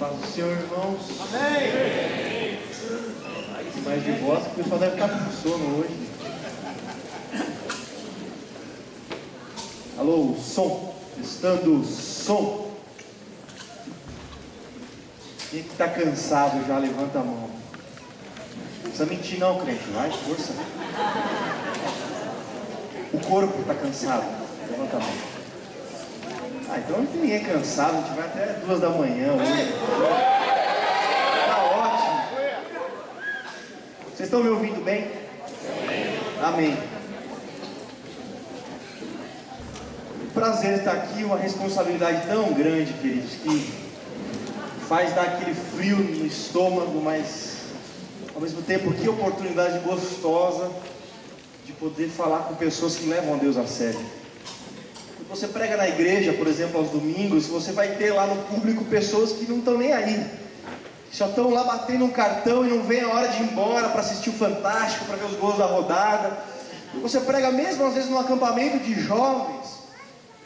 Paz do Senhor, irmãos. Amém. Mais de voz, que o pessoal deve estar com sono hoje. Alô, som. Testando som. Quem que está cansado já levanta a mão. Não precisa mentir não, crente. Vai, força. O corpo está cansado. Levanta a mão. Então não tem ninguém cansado, a gente vai até 2 da manhã hoje. Tá ótimo. Vocês estão me ouvindo bem? Amém. Prazer estar aqui, uma responsabilidade tão grande, queridos, que faz dar aquele frio no estômago, mas ao mesmo tempo que oportunidade gostosa de poder falar com pessoas que levam a Deus a sério. Você prega na igreja, por exemplo, aos domingos, você vai ter lá no público pessoas que não estão nem aí, só estão lá batendo um cartão e não vem a hora de ir embora para assistir o Fantástico, para ver os gols da rodada. Você prega mesmo às vezes num acampamento de jovens.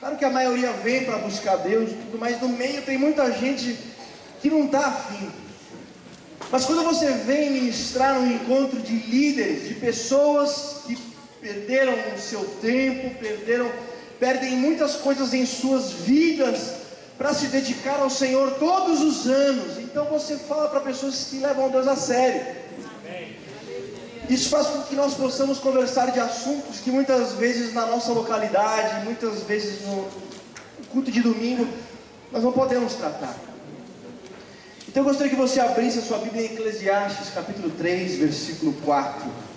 Claro que a maioria vem para buscar Deus, mas no meio tem muita gente que não está afim. Mas quando você vem ministrar num encontro de líderes, de pessoas que perderam o seu tempo, perdem muitas coisas em suas vidas para se dedicar ao Senhor todos os anos. Então você fala para pessoas que levam a Deus a sério. Isso faz com que nós possamos conversar de assuntos que muitas vezes na nossa localidade, muitas vezes no culto de domingo, nós não podemos tratar. Então eu gostaria que você abrisse a sua Bíblia em Eclesiastes capítulo 3, versículo 4.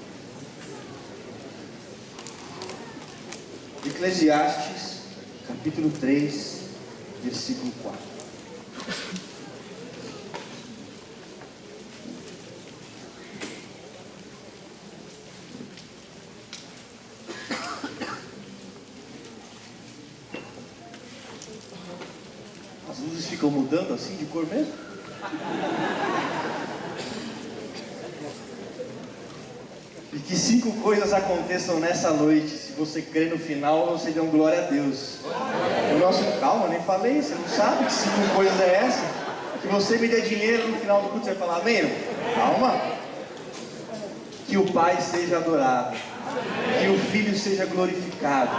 Eclesiastes, capítulo 3, versículo 4. As luzes ficam mudando assim de cor mesmo? E que 5 coisas aconteçam nessa noite. Se você crê no final, você dê um glória a Deus. O nosso... Calma, nem falei. Você não sabe que 5 coisas é essa? Que você me dê dinheiro no final do culto, você vai falar amém? Calma. Que o Pai seja adorado. Que o Filho seja glorificado.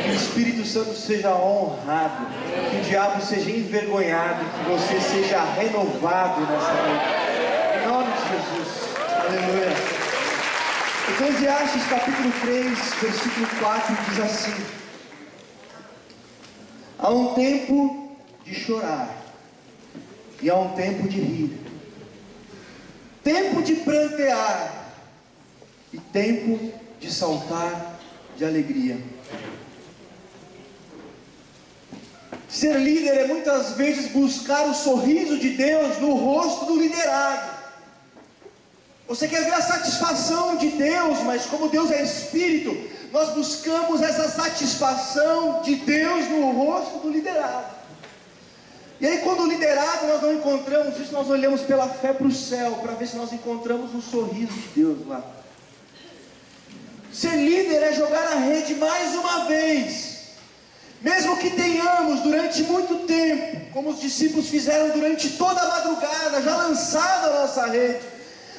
Que o Espírito Santo seja honrado. Que o diabo seja envergonhado. Que você seja renovado nessa noite. Em nome de Jesus. Aleluia. Eclesiastes capítulo 3, versículo 4 diz assim: há um tempo de chorar e há um tempo de rir, tempo de prantear e tempo de saltar de alegria. Ser líder é muitas vezes buscar o sorriso de Deus no rosto do liderado. Você quer ver a satisfação de Deus, mas como Deus é Espírito, nós buscamos essa satisfação de Deus no rosto do liderado. E aí quando o liderado nós não encontramos isso, nós olhamos pela fé para o céu, para ver se nós encontramos o sorriso de Deus lá. Ser líder é jogar a rede mais uma vez, mesmo que tenhamos durante muito tempo, como os discípulos fizeram durante toda a madrugada, já lançado a nossa rede.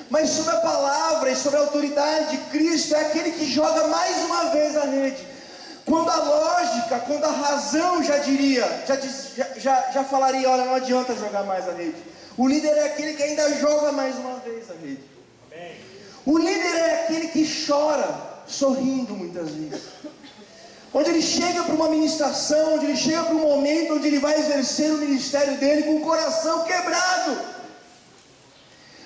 Mas sobre a palavra e sobre a autoridade de Cristo, é aquele que joga mais uma vez a rede. Quando a lógica, quando a razão já diria, já falaria, olha, não adianta jogar mais a rede. O líder é aquele que ainda joga mais uma vez a rede. Amém. O líder é aquele que chora, sorrindo muitas vezes. Onde ele chega para uma ministração, onde ele chega para um momento onde ele vai exercer o ministério dele com o coração quebrado.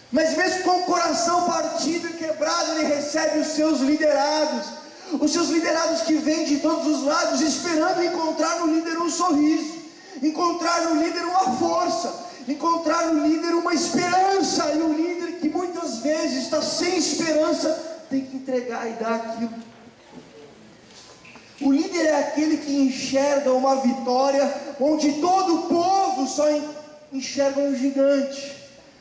Mas mesmo com o coração partido e quebrado, ele recebe os seus liderados que vêm de todos os lados, esperando encontrar no líder um sorriso, encontrar no líder uma força, encontrar no líder uma esperança. E o líder que muitas vezes está sem esperança, tem que entregar e dar aquilo. O líder é aquele que enxerga uma vitória onde todo o povo só enxerga um gigante,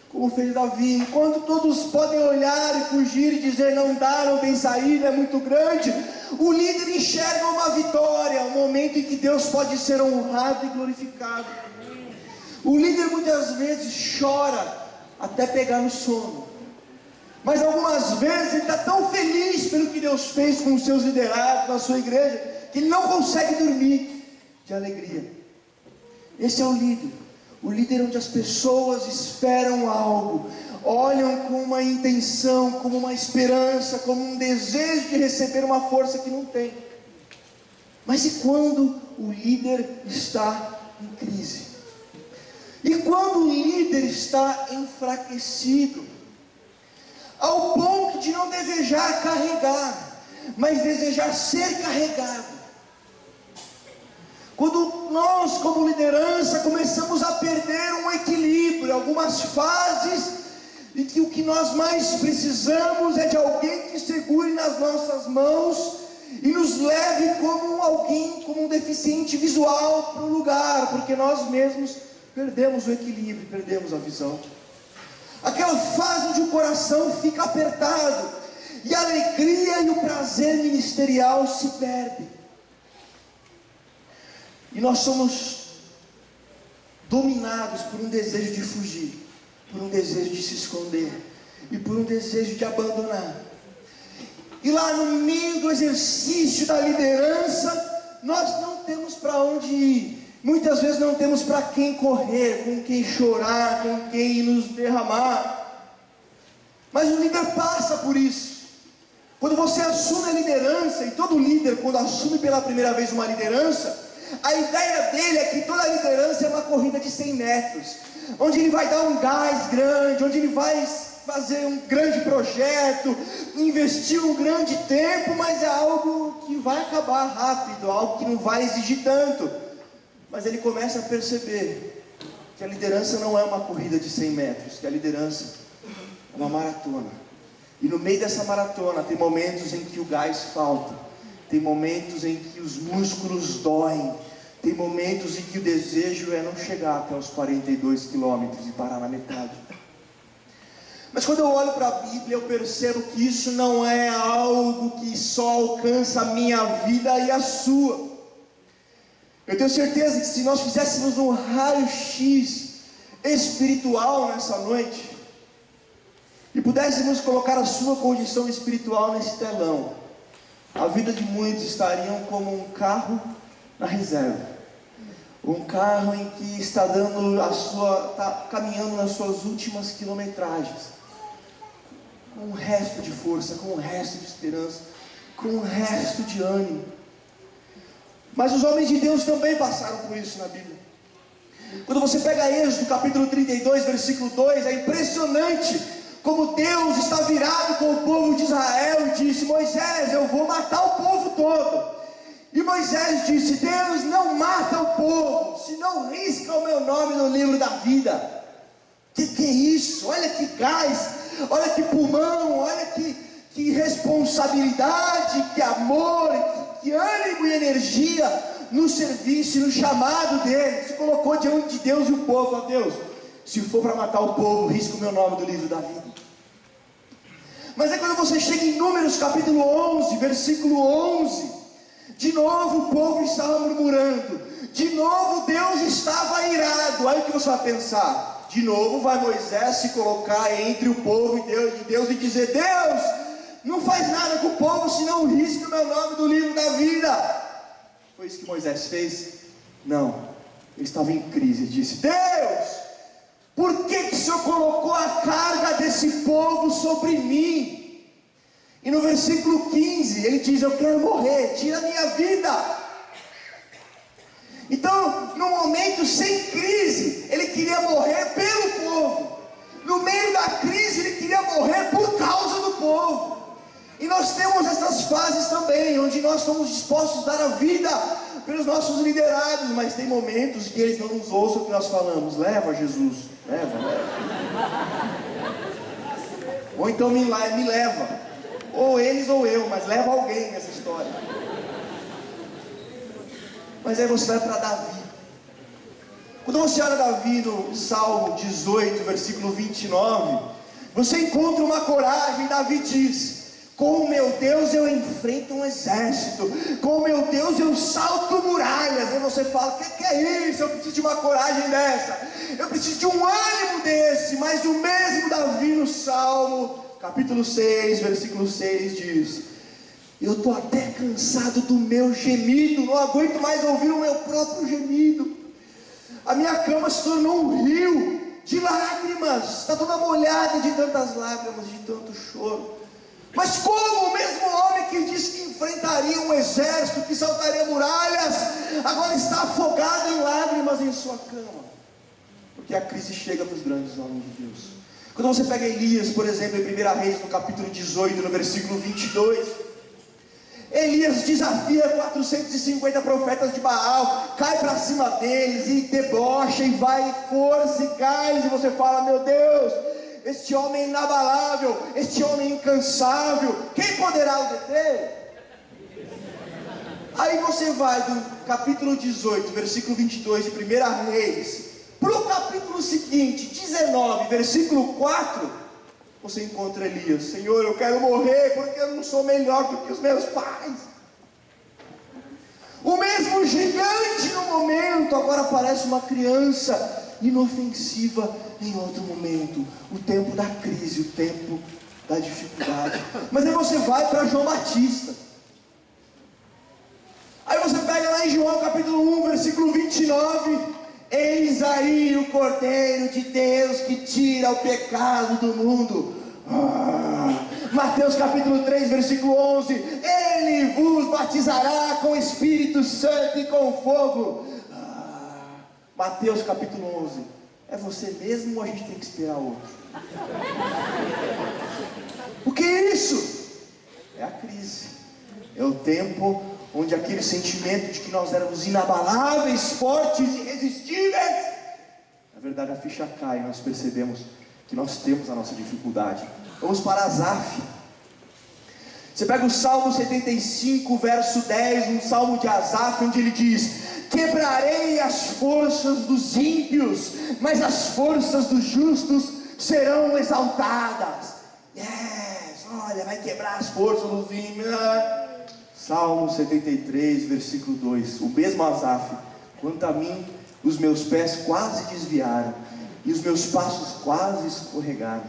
como fez Davi. Enquanto todos podem olhar e fugir e dizer não dá, não tem saída, é muito grande, o líder enxerga uma vitória, um momento em que Deus pode ser honrado e glorificado. O líder muitas vezes chora até pegar no sono. Mas algumas vezes ele está tão feliz pelo que Deus fez com os seus liderados na sua igreja, que ele não consegue dormir de alegria. Esse é o líder. O líder onde as pessoas esperam algo, olham com uma intenção, como uma esperança, como um desejo de receber uma força que não tem. Mas e quando o líder está em crise? E quando o líder está enfraquecido, ao ponto de não desejar carregar, mas desejar ser carregado? Quando nós, como liderança, começamos a perder um equilíbrio, algumas fases, e que o que nós mais precisamos é de alguém que segure nas nossas mãos e nos leve como alguém, como um deficiente visual para o lugar, porque nós mesmos perdemos o equilíbrio, perdemos a visão. Aquela fase onde o coração fica apertado e a alegria e o prazer ministerial se perdem. E nós somos dominados por um desejo de fugir, por um desejo de se esconder e por um desejo de abandonar. E lá no meio do exercício da liderança, nós não temos para onde ir. Muitas vezes não temos para quem correr, com quem chorar, com quem nos derramar. Mas o líder passa por isso. Quando você assume a liderança, e todo líder, quando assume pela primeira vez uma liderança, a ideia dele é que toda liderança é uma corrida de 100 metros, onde ele vai dar um gás grande, onde ele vai fazer um grande projeto, investir um grande tempo, mas é algo que vai acabar rápido, algo que não vai exigir tanto. Mas ele começa a perceber que a liderança não é uma corrida de 100 metros, que a liderança é uma maratona. E no meio dessa maratona tem momentos em que o gás falta, tem momentos em que os músculos doem, tem momentos em que o desejo é não chegar até os 42 quilômetros e parar na metade. Mas quando eu olho para a Bíblia, eu percebo que isso não é algo que só alcança a minha vida e a sua. Eu tenho certeza que se nós fizéssemos um raio-x espiritual nessa noite, e pudéssemos colocar a sua condição espiritual nesse telão, a vida de muitos estariam como um carro na reserva. Um carro em que está caminhando nas suas últimas quilometragens, com um resto de força, com um resto de esperança, com um resto de ânimo. Mas os homens de Deus também passaram por isso na Bíblia. Quando você pega Êxodo capítulo 32, versículo 2, é impressionante como Deus está virado com o povo de Israel e disse: Moisés, eu vou matar o povo todo. E Moisés disse: Deus, não mata o povo, senão risca o meu nome no livro da vida. Que é isso? Olha que gás, olha que pulmão, olha que responsabilidade, que amor, que ânimo e energia no serviço e no chamado dele. Se colocou diante de Deus e o povo falou: Deus, se for para matar o povo, risca o meu nome do livro da vida. Mas é quando você chega em Números capítulo 11, versículo 11, de novo o povo estava murmurando, de novo Deus estava irado. Aí o que você vai pensar? De novo vai Moisés se colocar entre o povo e Deus e dizer: Deus, não faz nada com o povo, senão risca o meu nome do livro da vida. Foi isso que Moisés fez? Não, ele estava em crise e disse: Deus, por que o Senhor colocou a carga desse povo sobre mim? E no versículo 15 ele diz: eu quero morrer, tira a minha vida. Então, no momento sem crise, ele queria morrer pelo povo. No meio da crise, ele queria morrer por causa do povo. E nós temos essas fases também, onde nós estamos dispostos a dar a vida pelos nossos liderados, mas tem momentos que eles não nos ouçam o que nós falamos: leva Jesus, leva. Ou então me leva, ou eles ou eu, mas leva alguém nessa história. Mas aí você vai para Davi. Quando você olha Davi no Salmo 18, versículo 29, você encontra uma coragem. Davi diz: Com o meu Deus eu enfrento um exército. Com o meu Deus eu salto muralhas. Aí você fala, o que é isso? Eu preciso de uma coragem dessa. Eu preciso de um ânimo desse. Mas o mesmo Davi no Salmo, capítulo 6, versículo 6 diz: eu estou até cansado do meu gemido. Não aguento mais ouvir o meu próprio gemido. A minha cama se tornou um rio de lágrimas. Está toda molhada de tantas lágrimas, de tanto choro. Mas como o mesmo homem que disse que enfrentaria um exército, que saltaria muralhas, agora está afogado em lágrimas em sua cama? Porque a crise chega para os grandes homens de Deus. Quando você pega Elias, por exemplo, em 1 Reis, no capítulo 18, no versículo 22, Elias desafia 450 profetas de Baal, cai para cima deles e debocha e vai força e gás, e você fala, meu Deus, este homem é inabalável, este homem é incansável, quem poderá o deter? Aí você vai do capítulo 18, versículo 22 de 1 Reis, para o capítulo seguinte, 19, versículo 4, você encontra Elias: Senhor, eu quero morrer porque eu não sou melhor do que os meus pais. O mesmo gigante no momento, agora parece uma criança inofensiva em outro momento. O tempo da crise, o tempo da dificuldade. Mas aí você vai para João Batista. Aí você pega lá em João capítulo 1, versículo 29. Eis aí o Cordeiro de Deus que tira o pecado do mundo. Mateus capítulo 3, versículo 11. Ele vos batizará com o Espírito Santo e com fogo. Mateus capítulo 11. É você mesmo ou a gente tem que esperar outro? O que é isso? É a crise. É o tempo onde aquele sentimento de que nós éramos inabaláveis, fortes, irresistíveis, na verdade a ficha cai e nós percebemos que nós temos a nossa dificuldade. Vamos para Asaf. Você pega o Salmo 75, verso 10, um salmo de Asaf, onde ele diz: quebrarei as forças dos ímpios, mas as forças dos justos serão exaltadas. Yes, olha, vai quebrar as forças dos ímpios. Salmo 73, versículo 2, o mesmo Asaf: quanto a mim, os meus pés quase desviaram, e os meus passos quase escorregaram.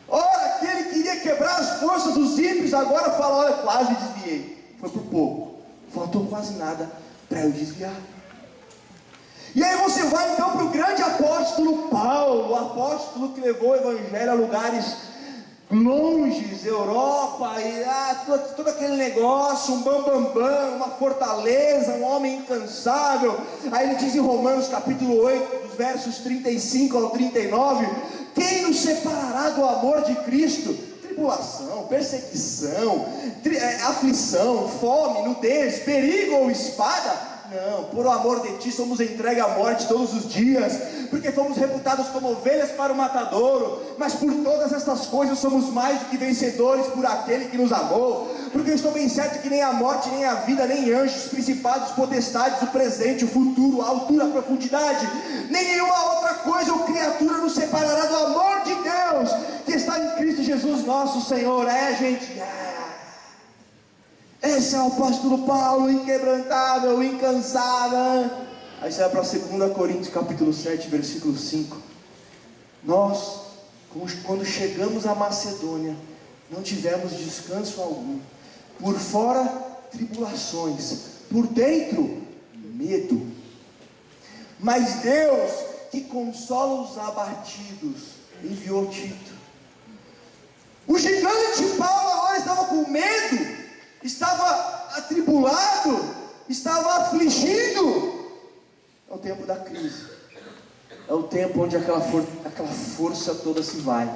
Ora, aquele que queria quebrar as forças dos ímpios, agora fala: olha, quase desviei, foi por pouco, faltou quase nada para eu desviar. E aí você vai então para o grande apóstolo Paulo, o apóstolo que levou o evangelho a lugares longes, Europa, e todo aquele negócio, um bambambam, uma fortaleza, um homem incansável. Aí ele diz em Romanos capítulo 8, dos versos 35 ao 39, quem nos separará do amor de Cristo? Tribulação, perseguição, aflição, fome, nudez, perigo ou espada? Não, por o amor de ti somos entregues à morte todos os dias, porque fomos reputados como ovelhas para o matadouro, mas por todas estas coisas somos mais do que vencedores por aquele que nos amou, porque eu estou bem certo que nem a morte, nem a vida, nem anjos, principados, potestades, o presente, o futuro, a altura, a profundidade, nem nenhuma outra coisa ou criatura nos separará do amor de Deus, que está em Cristo Jesus nosso Senhor. Gente, esse é o apóstolo Paulo, inquebrantável, incansável. Aí você vai para 2 Coríntios capítulo 7, versículo 5. Nós, quando chegamos à Macedônia, não tivemos descanso algum. Por fora, tribulações. Por dentro, medo. Mas Deus, que consola os abatidos, enviou Tito. O gigante Paulo agora estava com medo, estava atribulado, estava afligido. É o tempo da crise, é o tempo onde aquela força toda se vai.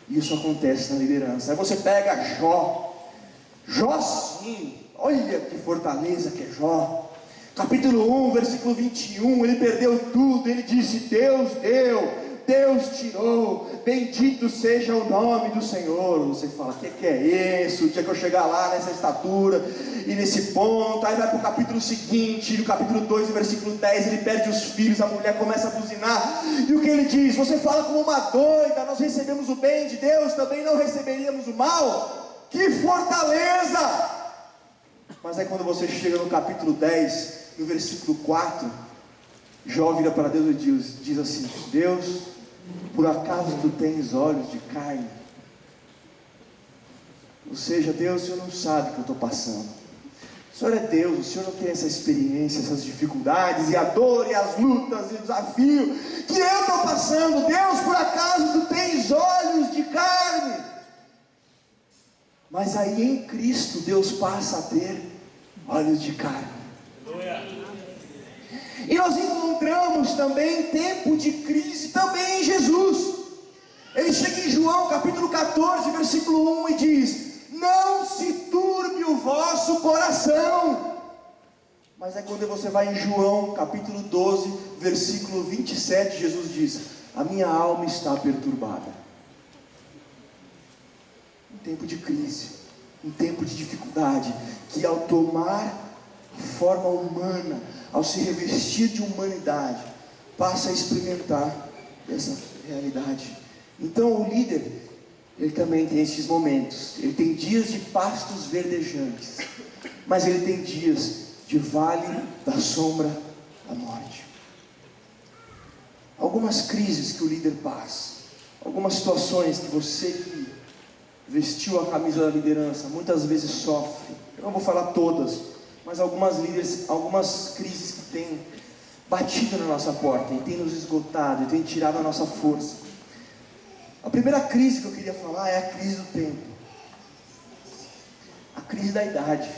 E isso acontece na liderança. Aí você pega Jó sim, olha que fortaleza que é Jó. Capítulo 1, versículo 21, ele perdeu tudo, ele disse: Deus deu, Deus tirou, bendito seja o nome do Senhor. Você fala: o que é isso? O dia que eu chegar lá nessa estatura e nesse ponto. Aí vai para o capítulo seguinte, no capítulo 2, versículo 10, ele perde os filhos, a mulher começa a buzinar, e o que ele diz? Você fala como uma doida, nós recebemos o bem de Deus, também não receberíamos o mal? que fortaleza! Mas aí quando você chega no capítulo 10, no versículo 4, Jó vira para Deus e diz assim: Deus, por acaso tu tens olhos de carne? Ou seja, Deus, o Senhor não sabe o que eu estou passando. O Senhor é Deus, o Senhor não tem essa experiência, essas dificuldades, e a dor, e as lutas, e o desafio que eu estou passando. Deus, por acaso tu tens olhos de carne? Mas aí em Cristo Deus passa a ter olhos de carne. E nós encontramos também tempo de crise também em Jesus. Ele chega em João capítulo 14, versículo 1 e diz: não se turbe o vosso coração. Mas aí quando você vai em João capítulo 12, versículo 27, Jesus diz: a minha alma está perturbada. Um tempo de crise, um tempo de dificuldade, que ao tomar forma humana, ao se revestir de humanidade, passa a experimentar essa realidade. Então o líder, ele também tem esses momentos. Ele tem dias de pastos verdejantes, mas ele tem dias de vale da sombra da morte. Algumas crises que o líder passa, algumas situações que você que vestiu a camisa da liderança muitas vezes sofre. Eu não vou falar todas, mas algumas crises que têm batido na nossa porta e têm nos esgotado e têm tirado a nossa força. A primeira crise que eu queria falar é a crise do tempo, a crise da idade.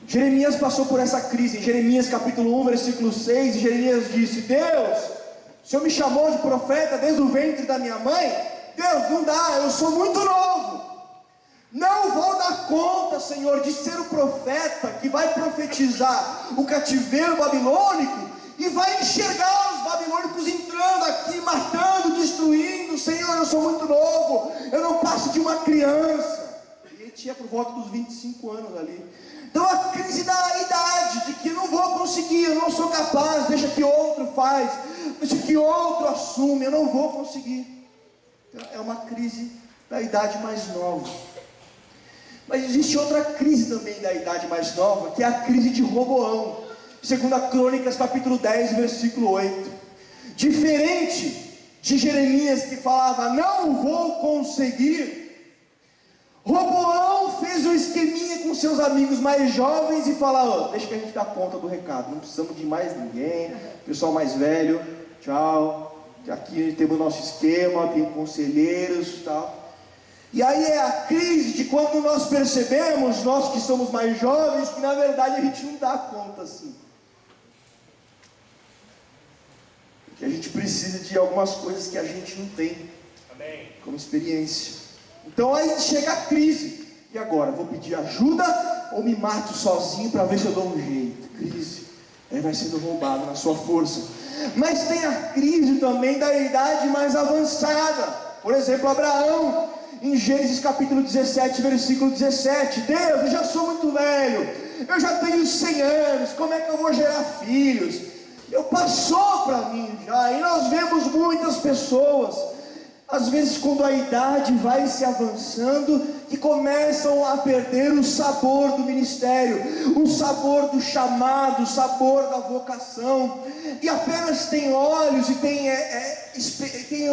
Jeremias passou por essa crise. Em Jeremias capítulo 1, versículo 6, Jeremias disse: Deus, o Senhor me chamou de profeta desde o ventre da minha mãe? Deus, não dá, eu sou muito novo. Não vou dar conta, Senhor, de ser o profeta que vai profetizar o cativeiro babilônico e vai enxergar os babilônicos entrando aqui, matando, destruindo. Senhor, eu sou muito novo, eu não passo de uma criança. E ele tinha por volta dos 25 anos ali. Então a crise da idade, de que eu não vou conseguir, eu não sou capaz, deixa que outro faz, deixa que outro assume, eu não vou conseguir. Então, é uma crise da idade mais nova. Mas existe outra crise também da idade mais nova, que é a crise de Roboão. Segunda Crônicas capítulo 10, versículo 8. Diferente de Jeremias, que falava, não vou conseguir, Roboão fez um esqueminha com seus amigos mais jovens e falou: deixa que a gente dá conta do recado, não precisamos de mais ninguém, pessoal mais velho, tchau, aqui temos o nosso esquema, tem conselheiros e tal. E aí é a crise de quando nós percebemos, nós que somos mais jovens, que na verdade a gente não dá conta assim. Que a gente precisa de algumas coisas que a gente não tem. Amém. Como experiência. Então aí chega a crise. E agora? Vou pedir ajuda ou me mato sozinho para ver se eu dou um jeito? Crise. Aí vai sendo roubado na sua força. Mas tem a crise também da idade mais avançada. Por exemplo, Abraão, em Gênesis capítulo 17, versículo 17. Deus, eu já sou muito velho, eu já tenho 100 anos, como é que eu vou gerar filhos? Eu passou para mim já. E nós vemos muitas pessoas, às vezes quando a idade vai se avançando, que começam a perder o sabor do ministério, o sabor do chamado, o sabor da vocação, e apenas tem olhos e tem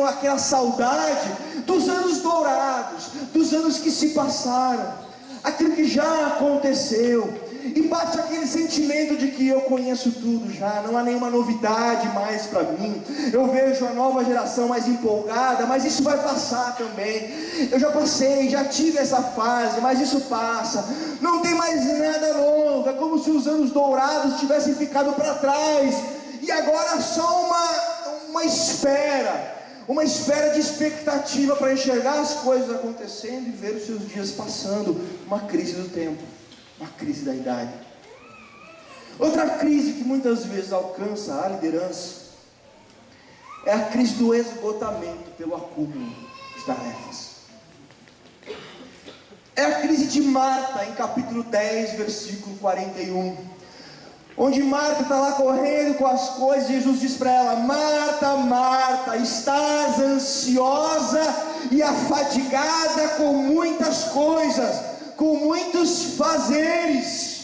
aquela saudade dos anos dourados, dos anos que se passaram, aquilo que já aconteceu. E bate aquele sentimento de que eu conheço tudo já, não há nenhuma novidade mais para mim. Eu vejo a nova geração mais empolgada, mas isso vai passar também. Eu já passei, já tive essa fase, mas isso passa. Não tem mais nada novo, é como se os anos dourados tivessem ficado para trás. E agora só uma espera de expectativa para enxergar as coisas acontecendo e ver os seus dias passando. Uma crise do tempo. Uma crise da idade. Outra crise que muitas vezes alcança a liderança é a crise do esgotamento pelo acúmulo de tarefas. É a crise de Marta, em capítulo 10, versículo 41, onde Marta está lá correndo com as coisas, e Jesus diz para ela: Marta, Marta, estás ansiosa e afadigada com muitas coisas, com muitos fazeres.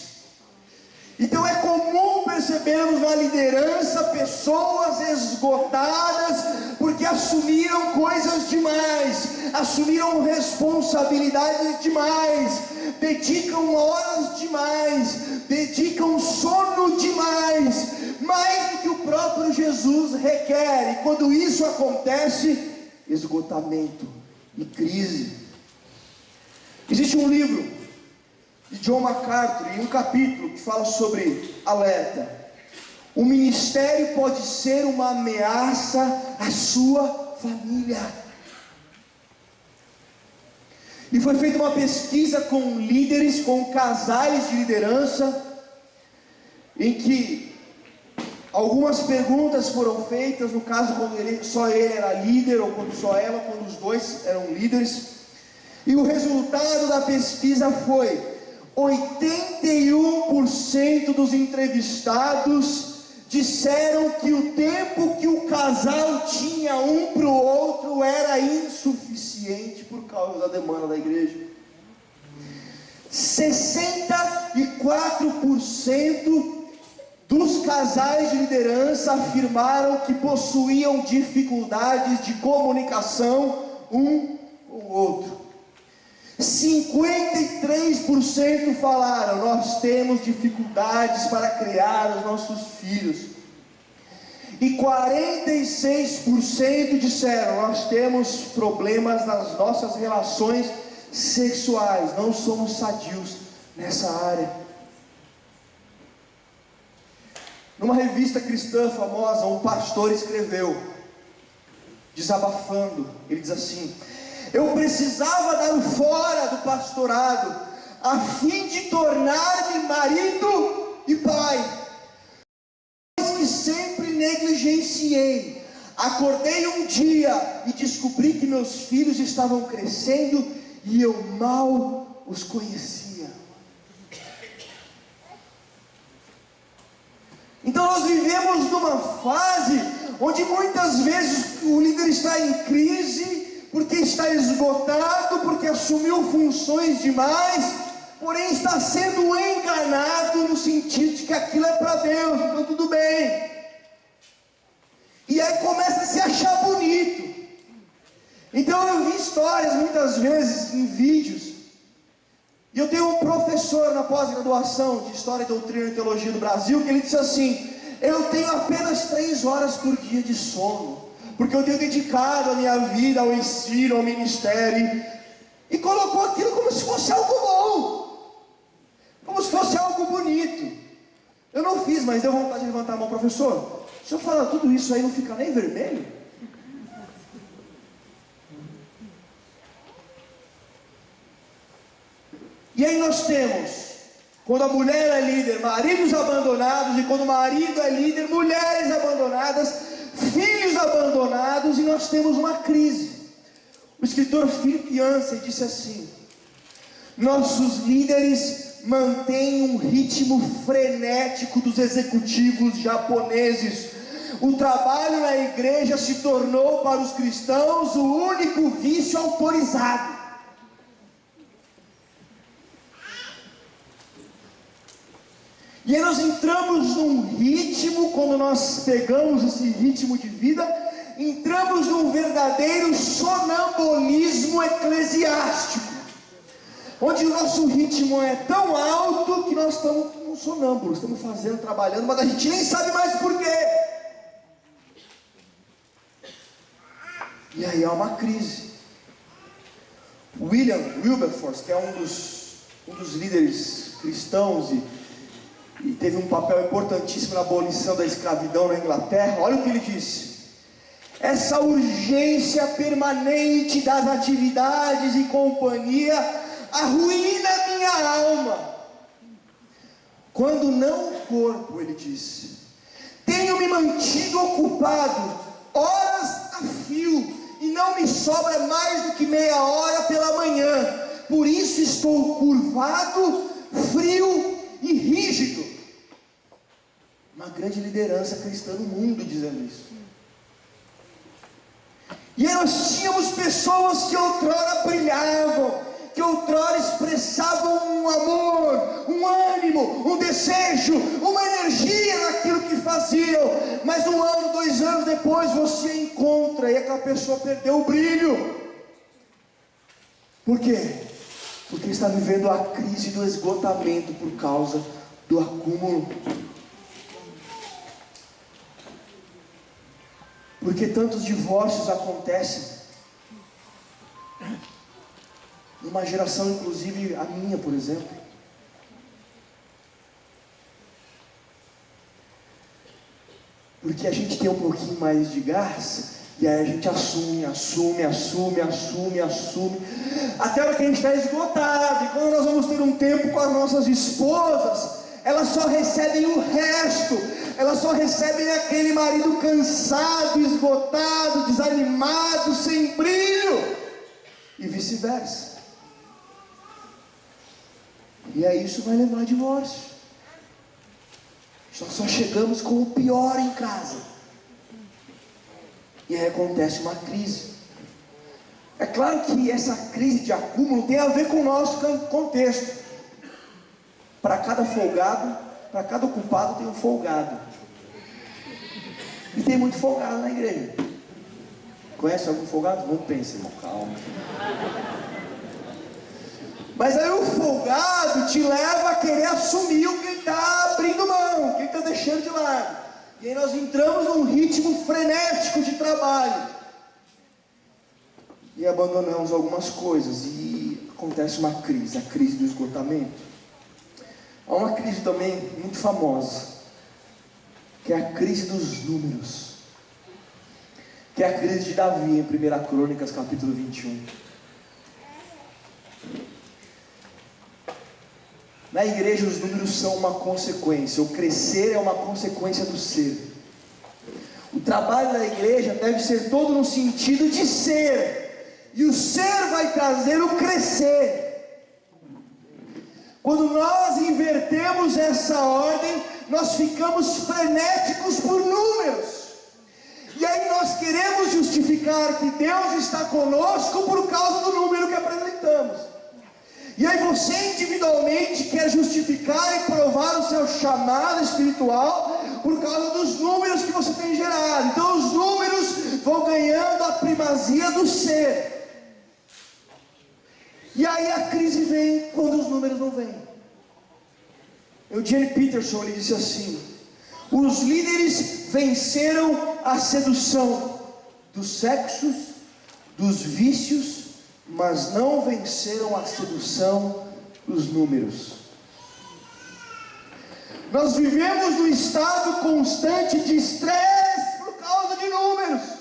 Então é comum percebermos na liderança pessoas esgotadas, porque assumiram coisas demais, assumiram responsabilidades demais, dedicam horas demais, dedicam sono demais, mais do que o próprio Jesus requer. E quando isso acontece, esgotamento e crise. Existe um livro de John MacArthur, em um capítulo que fala sobre alerta. O ministério pode ser uma ameaça à sua família. E foi feita uma pesquisa com líderes, com casais de liderança, em que algumas perguntas foram feitas, no caso quando só ele era líder, ou quando só ela, quando os dois eram líderes. E o resultado da pesquisa foi: 81% dos entrevistados disseram que o tempo que o casal tinha um para o outro era insuficiente por causa da demanda da igreja. 64% dos casais de liderança afirmaram que possuíam dificuldades de comunicação um com o outro. 53% falaram: nós temos dificuldades para criar os nossos filhos. E 46% disseram: nós temos problemas nas nossas relações sexuais, não somos sadios nessa área. Numa revista cristã famosa, um pastor escreveu, desabafando, ele diz assim: eu precisava dar o fora do pastorado, a fim de tornar-me marido e pai, pois que sempre negligenciei. Acordei um dia e descobri que meus filhos estavam crescendo e eu mal os conhecia. Então nós vivemos numa fase onde muitas vezes o líder está em crise, porque está esgotado, porque assumiu funções demais, porém está sendo enganado no sentido de que aquilo é para Deus, então tudo bem. E aí começa a se achar bonito. Então eu vi histórias muitas vezes em vídeos, e eu tenho um professor na pós-graduação de História, Doutrina e Teologia do Brasil, que ele disse assim: eu tenho apenas 3 horas por dia de sono, porque eu tenho dedicado a minha vida ao ensino, ao ministério, e colocou aquilo como se fosse algo bom, como se fosse algo bonito. Eu não fiz, mas deu vontade de levantar a mão: professor, o senhor fala tudo isso aí, não fica nem vermelho? E aí nós temos, quando a mulher é líder, maridos abandonados, e quando o marido é líder, mulheres abandonadas, filhos abandonados, e nós temos uma crise. O escritor Philip Yancey disse assim: nossos líderes mantêm um ritmo frenético dos executivos japoneses. O trabalho na igreja se tornou para os cristãos o único vício autorizado. E aí nós entramos num ritmo, quando nós pegamos esse ritmo de vida, entramos num verdadeiro sonambulismo eclesiástico, onde o nosso ritmo é tão alto que nós estamos como sonâmbulos, estamos fazendo, trabalhando, mas a gente nem sabe mais por quê. E aí há uma crise. William Wilberforce, que é um dos líderes cristãos e teve um papel importantíssimo na abolição da escravidão na Inglaterra, olha o que ele disse: essa urgência permanente das atividades e companhia arruína minha alma. Quando não o corpo, ele disse, tenho me mantido ocupado horas a fio, e não me sobra mais do que meia hora pela manhã. Por isso estou curvado, frio e rígido. Uma grande liderança cristã no mundo dizendo isso. E aí nós tínhamos pessoas que outrora brilhavam, que outrora expressavam um amor, um ânimo, um desejo, uma energia naquilo que faziam, mas 1 ano, 2 anos depois você encontra e aquela pessoa perdeu o brilho. Por quê? Porque está vivendo a crise do esgotamento por causa do acúmulo. Porque tantos divórcios acontecem numa geração, inclusive a minha, por exemplo. Porque a gente tem um pouquinho mais de gás, e aí a gente assume, até a hora que a gente está esgotado. E quando nós vamos ter um tempo com as nossas esposas, elas só recebem o resto, elas só recebem aquele marido cansado, esgotado, desanimado, sem brilho, e vice-versa. E aí isso vai levar a divórcio. Nós só chegamos com o pior em casa, e aí acontece uma crise. É claro que essa crise de acúmulo tem a ver com o nosso contexto. Para cada folgado, para cada ocupado tem um folgado. E tem muito folgado na igreja. Conhece algum folgado? Não pense, irmão, calma. Mas aí o folgado te leva a querer assumir o que ele está abrindo mão, o que ele está deixando de lado. E aí nós entramos num ritmo frenético de trabalho. E abandonamos algumas coisas. E acontece uma crise, a crise do esgotamento. Há uma crise também muito famosa, que é a crise dos números, que é a crise de Davi em 1 Crônicas capítulo 21. Na igreja os números são uma consequência, o crescer é uma consequência do ser. O trabalho da igreja deve ser todo no sentido de ser, e o ser vai trazer o crescer. Quando nós invertemos essa ordem, nós ficamos frenéticos por números. E aí nós queremos justificar que Deus está conosco por causa do número que apresentamos. E aí você individualmente quer justificar e provar o seu chamado espiritual por causa dos números que você tem gerado. Então os números vão ganhando a primazia do ser. E aí a crise vem quando os números não vêm. Eugene Peterson, ele disse assim: os líderes venceram a sedução dos sexos, dos vícios, mas não venceram a sedução dos números. Nós vivemos num estado constante de estresse por causa de números.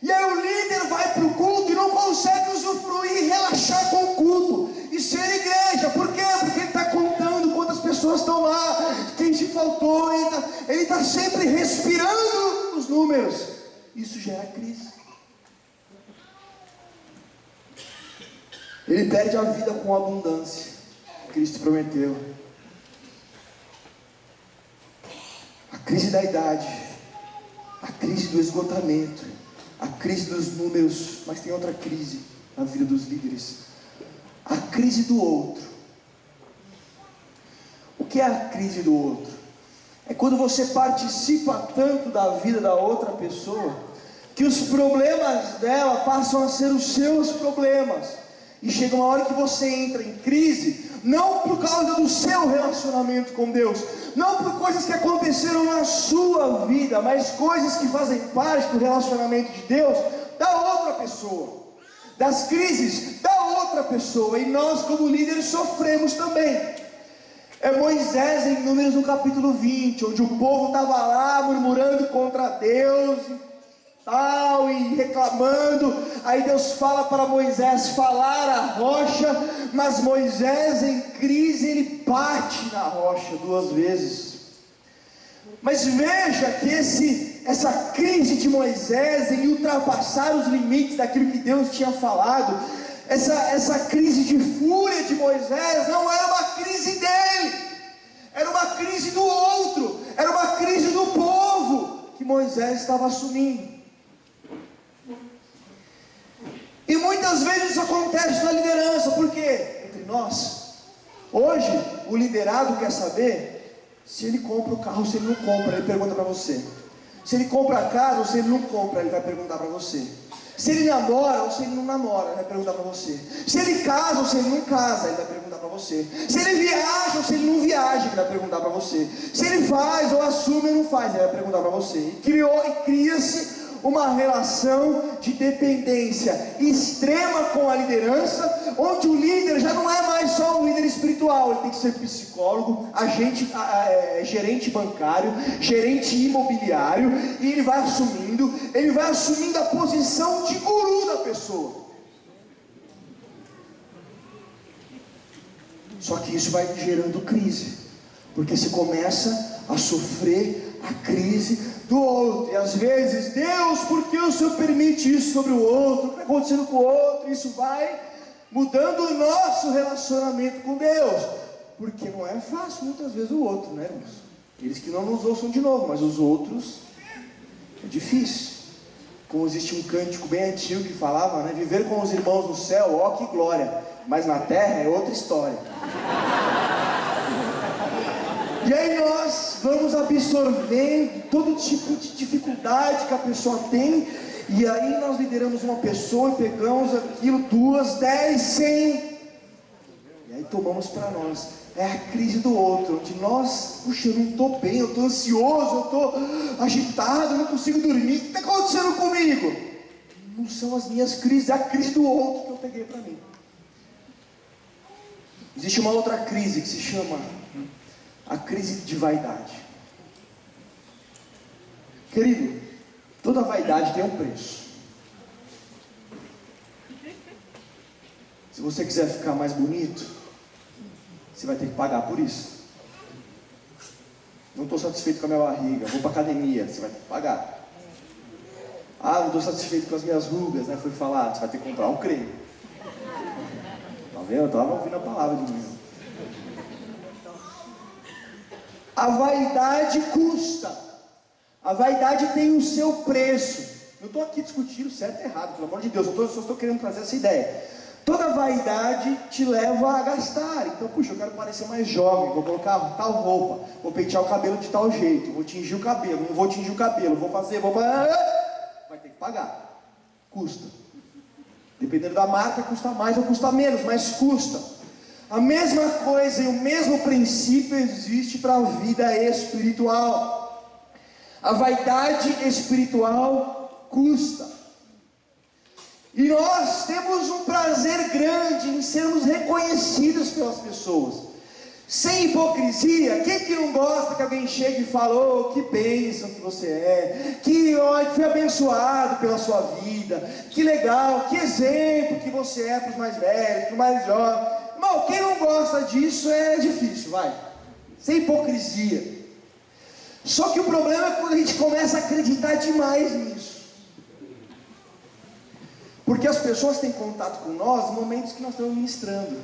E aí o líder vai para o culto e não consegue usufruir e relaxar com o culto e ser igreja. Por quê? Porque ele está contando quantas pessoas estão lá, quem se faltou, ele está sempre respirando os números. Isso gera crise. Ele perde a vida com abundância. Cristo prometeu. A crise da idade, a crise do esgotamento, a crise dos números, mas tem outra crise na vida dos líderes: a crise do outro. O que é a crise do outro? É quando você participa tanto da vida da outra pessoa, que os problemas dela passam a ser os seus problemas. E chega uma hora que você entra em crise, não por causa do seu relacionamento com Deus, não por coisas que aconteceram na sua vida, mas coisas que fazem parte do relacionamento de Deus da outra pessoa, das crises da outra pessoa. E nós como líderes sofremos também. É Moisés em Números no capítulo 20, onde o povo estava lá murmurando contra Deus tal, e reclamando. Aí Deus fala para Moisés falar a rocha, mas Moisés em crise, ele bate na rocha 2 vezes. Mas veja que essa crise de Moisés em ultrapassar os limites daquilo que Deus tinha falado, essa crise de fúria de Moisés não era uma crise dele, era uma crise do outro, era uma crise do povo que Moisés estava assumindo. E muitas vezes isso acontece na liderança, porque entre nós, hoje, o liderado quer saber se ele compra o carro ou se ele não compra, ele pergunta para você. Se ele compra a casa ou se ele não compra, ele vai perguntar para você. Se ele namora ou se ele não namora, ele vai perguntar para você. Se ele casa ou se ele não casa, ele vai perguntar para você. Se ele viaja ou se ele não viaja, ele vai perguntar para você. Se ele faz ou assume ou não faz, ele vai perguntar para você. E cria-se uma relação de dependência extrema com a liderança, onde o líder já não é mais só um líder espiritual, ele tem que ser psicólogo, gerente bancário, gerente imobiliário, e ele vai assumindo a posição de guru da pessoa. Só que isso vai gerando crise, porque se começa a sofrer a crise do outro, e às vezes, Deus, por que o Senhor permite isso sobre o outro? O que está acontecendo com o outro? Isso vai mudando o nosso relacionamento com Deus, porque não é fácil muitas vezes o outro, né, irmãos? Eles que não nos ouçam de novo, mas os outros é difícil. Como existe um cântico bem antigo que falava, né? Viver com os irmãos no céu, ó que glória, mas na terra é outra história. E aí nós vamos absorvendo todo tipo de dificuldade que a pessoa tem, e aí nós lideramos uma pessoa e pegamos aquilo, 2, 10, 100, e aí tomamos para nós. É a crise do outro, onde nós, puxa, eu não estou bem, eu estou ansioso, eu estou agitado, eu não consigo dormir, o que está acontecendo comigo? Não são as minhas crises, é a crise do outro que eu peguei para mim. Existe uma outra crise que se chama a crise de vaidade. Querido, toda vaidade tem um preço. Se você quiser ficar mais bonito, você vai ter que pagar por isso. Não estou satisfeito com a minha barriga, vou para academia, você vai ter que pagar. Ah, não estou satisfeito com as minhas rugas, né? Fui falar, você vai ter que comprar um creme. Tá vendo? Eu estava ouvindo a palavra de mim. A vaidade custa. A vaidade tem o seu preço. Eu estou aqui discutindo certo e errado, pelo amor de Deus. Eu só estou querendo trazer essa ideia. Toda vaidade te leva a gastar. Então, puxa, eu quero parecer mais jovem, vou colocar tal roupa, vou pentear o cabelo de tal jeito, vou tingir o cabelo, não vou tingir o cabelo, vou fazer. Vai ter que pagar. Custa. Dependendo da marca, custa mais ou custa menos, mas custa. A mesma coisa e o mesmo princípio existe para a vida espiritual. A vaidade espiritual custa. E nós temos um prazer grande em sermos reconhecidos pelas pessoas. Sem hipocrisia. Quem que não gosta que alguém chegue e fale, oh, que bênção que você é, que foi abençoado pela sua vida, que legal, que exemplo que você é para os mais velhos, para os mais jovens. Irmão, quem não gosta disso é difícil, vai. Sem hipocrisia. Só que o problema é quando a gente começa a acreditar demais nisso. Porque as pessoas têm contato com nós no momentos que nós estamos ministrando.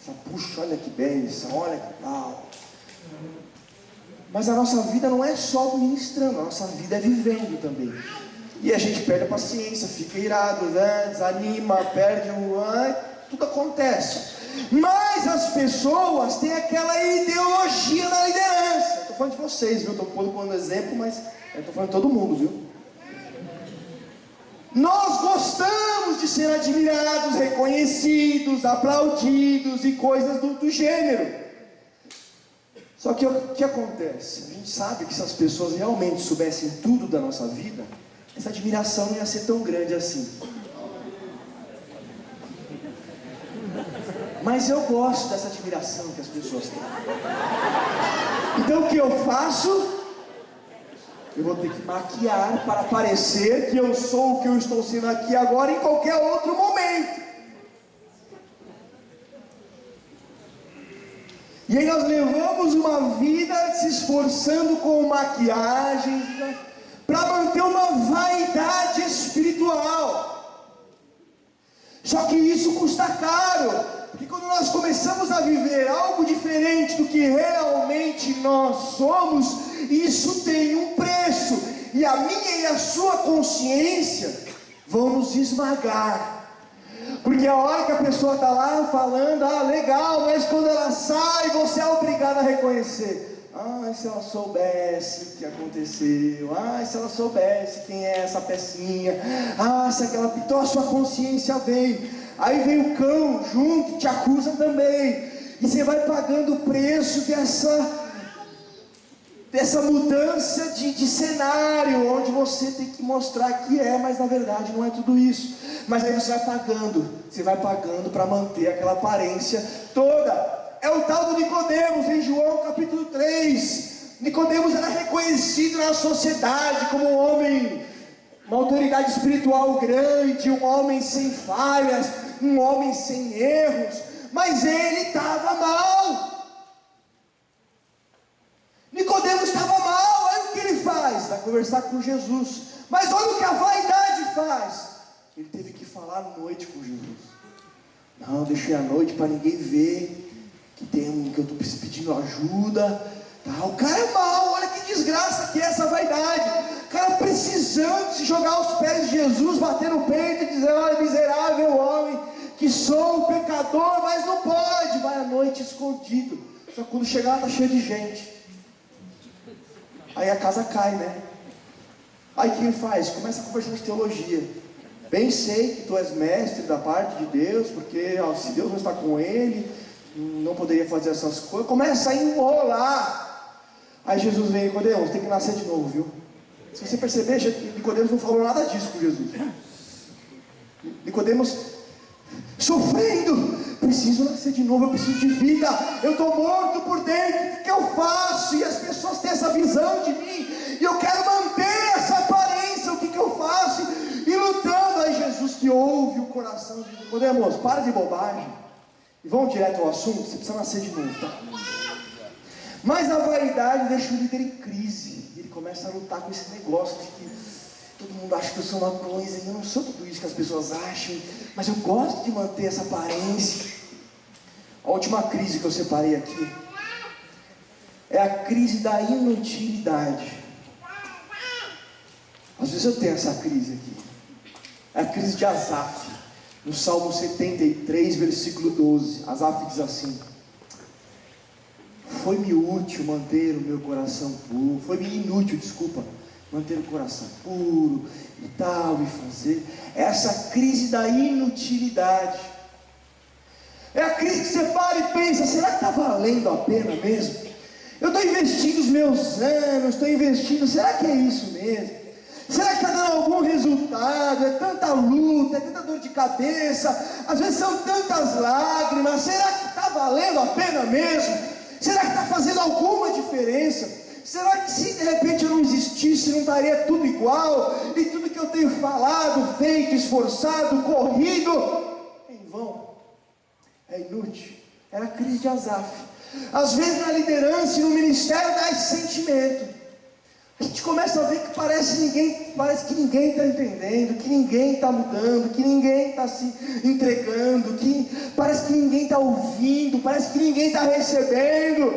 Fala, puxa, olha que bênção, olha que tal. Mas a nossa vida não é só ministrando, a nossa vida é vivendo também. E a gente perde a paciência, fica irado, né? Desanima, perde tudo acontece. Mas as pessoas têm aquela ideologia na liderança. Estou falando de vocês, viu? Estou pondo exemplo, mas estou falando de todo mundo, viu? Nós gostamos de ser admirados, reconhecidos, aplaudidos e coisas do gênero. Só que o que acontece? A gente sabe que se as pessoas realmente soubessem tudo da nossa vida, essa admiração não ia ser tão grande assim. Mas eu gosto dessa admiração que as pessoas têm. Então o que eu faço? Eu vou ter que maquiar para parecer que eu sou o que eu estou sendo aqui agora em qualquer outro momento. E aí nós levamos uma vida se esforçando com maquiagem para manter uma vaidade espiritual. Só que isso custa caro. Porque quando nós começamos a viver algo diferente do que realmente nós somos, isso tem um preço. E a minha e a sua consciência vão nos esmagar. Porque a hora que a pessoa está lá falando, legal, mas quando ela sai, você é obrigado a reconhecer. Se ela soubesse o que aconteceu, se ela soubesse quem é essa pecinha, se aquela, então a sua consciência vem, aí vem o cão junto, te acusa também, e você vai pagando o preço dessa mudança de cenário, onde você tem que mostrar que mas na verdade não é tudo isso, mas aí você vai pagando para manter aquela aparência toda. É o tal do Nicodemos, em João capítulo 3. Nicodemos era reconhecido na sociedade como um homem, uma autoridade espiritual grande, um homem sem falhas, um homem sem erros, mas ele estava mal. Nicodemos estava mal. Aí o que ele faz? Vai conversar com Jesus. Mas olha o que a vaidade faz. Ele teve que falar à noite com Jesus. Não, deixei à noite para ninguém ver que eu estou pedindo ajuda. O cara é mau. Olha que desgraça que é essa vaidade. O cara precisando se jogar aos pés de Jesus, bater no peito e dizer: olha, miserável homem, que sou um pecador, mas não pode. Vai à noite escondido. Só que quando chegar lá está cheio de gente. Aí a casa cai, né? Aí o que ele faz? Começa a conversar de teologia. Bem sei que tu és mestre da parte de Deus, porque se Deus não está com ele, não poderia fazer essas coisas. Começa a enrolar. Aí Jesus vem: Nicodemos, tem que nascer de novo, viu? Se você perceber, Nicodemos não falou nada disso com Jesus. Nicodemos sofrendo: preciso nascer de novo, eu preciso de vida, eu estou morto por dentro, o que eu faço? E as pessoas têm essa visão de mim, e eu quero manter essa aparência, o que eu faço? E lutando. Aí Jesus, que ouve o coração de Nicodemos: para de bobagem, e vamos direto ao assunto, você precisa nascer de novo, tá? Mas a vaidade deixa o líder em crise, ele começa a lutar com esse negócio de que todo mundo acha que eu sou uma coisa, e eu não sou tudo isso que as pessoas acham, mas eu gosto de manter essa aparência. A última crise que eu separei aqui é a crise da inutilidade. Às vezes eu tenho essa crise aqui. É a crise de Asaf. No Salmo 73, versículo 12, Asaf diz assim: foi-me útil manter o meu coração puro, foi-me inútil, manter o coração puro e tal, e fazer. Essa crise da inutilidade é a crise que você para e pensa: será que está valendo a pena mesmo? Eu estou investindo os meus anos, será que é isso mesmo? Será que está dando algum resultado? É tanta luta, é tanta dor de cabeça, às vezes são tantas lágrimas. Será que está valendo a pena mesmo? Será que está fazendo alguma diferença? Será que se de repente eu não existisse, não estaria tudo igual? E tudo que eu tenho falado, feito, esforçado, corrido, em vão? É inútil. Era a crise de Asaf. Às vezes na liderança e no ministério dá esse sentimento. A gente começa a ver que parece que ninguém está entendendo, que ninguém está mudando, que ninguém está se entregando, que parece que ninguém está ouvindo, parece que ninguém está recebendo.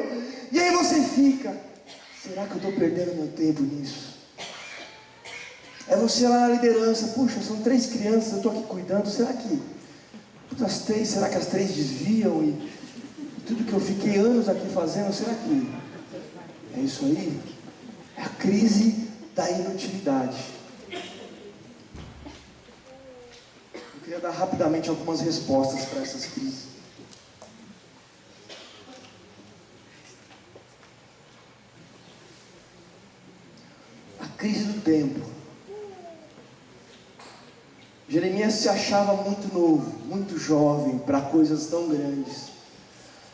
E aí você fica: será que eu estou perdendo meu tempo nisso? É você lá na liderança: puxa, são 3 crianças, eu estou aqui cuidando, será que as 3 desviam? E tudo que eu fiquei anos aqui fazendo, será que é isso aí? É a crise da inutilidade. Eu queria dar rapidamente algumas respostas para essas crises. A crise do tempo. Jeremias se achava muito novo, muito jovem para coisas tão grandes.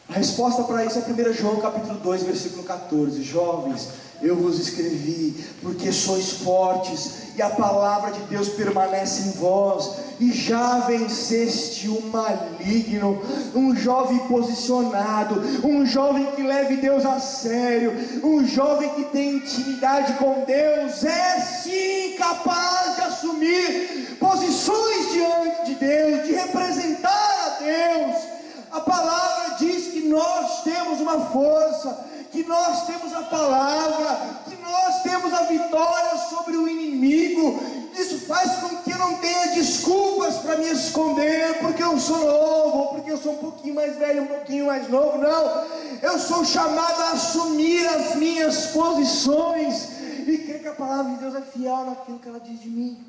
A resposta para isso é 1 João capítulo 2, versículo 14. Jovens, eu vos escrevi porque sois fortes e a palavra de Deus permanece em vós, e já venceste o maligno. Um jovem posicionado, um jovem que leve Deus a sério, um jovem que tem intimidade com Deus, é sim capaz de assumir posições diante de Deus, de representar a Deus. A palavra diz que nós temos uma força, que nós temos a palavra, que nós temos a vitória sobre o inimigo. Isso faz com que eu não tenha desculpas para me esconder, porque eu sou novo, ou porque eu sou um pouquinho mais velho, um pouquinho mais novo. Não, eu sou chamado a assumir as minhas posições e crer que a palavra de Deus é fiel naquilo que ela diz de mim.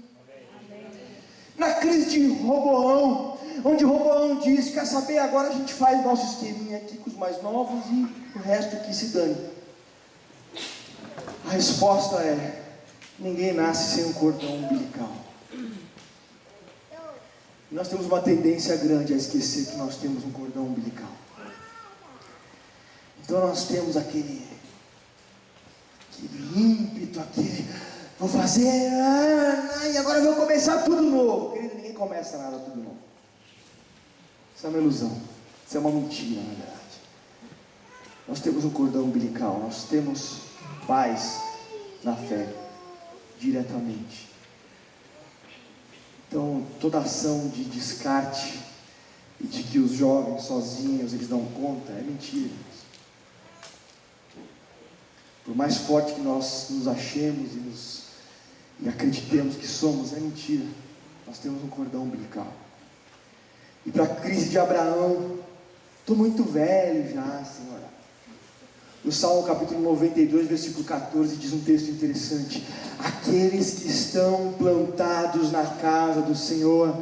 Na crise de Roboão, onde Roboão diz: quer saber, agora a gente faz nosso esqueminha aqui com os mais novos e o resto aqui se dane. A resposta é: ninguém nasce sem um cordão umbilical. Nós temos uma tendência grande a esquecer que nós temos um cordão umbilical. Então nós temos aquele ímpeto, vou fazer, e agora eu vou começar tudo novo. Querido, ninguém começa nada tudo novo. Isso é uma ilusão, isso é uma mentira, na verdade. Nós temos um cordão umbilical, nós temos paz na fé, diretamente. Então, toda ação de descarte e de que os jovens sozinhos eles dão conta é mentira. Por mais forte que nós nos achemos e acreditemos que somos, é mentira. Nós temos um cordão umbilical. E para a crise de Abraão: estou muito velho já, Senhor. No Salmo capítulo 92, versículo 14, diz um texto interessante: aqueles que estão plantados na casa do Senhor,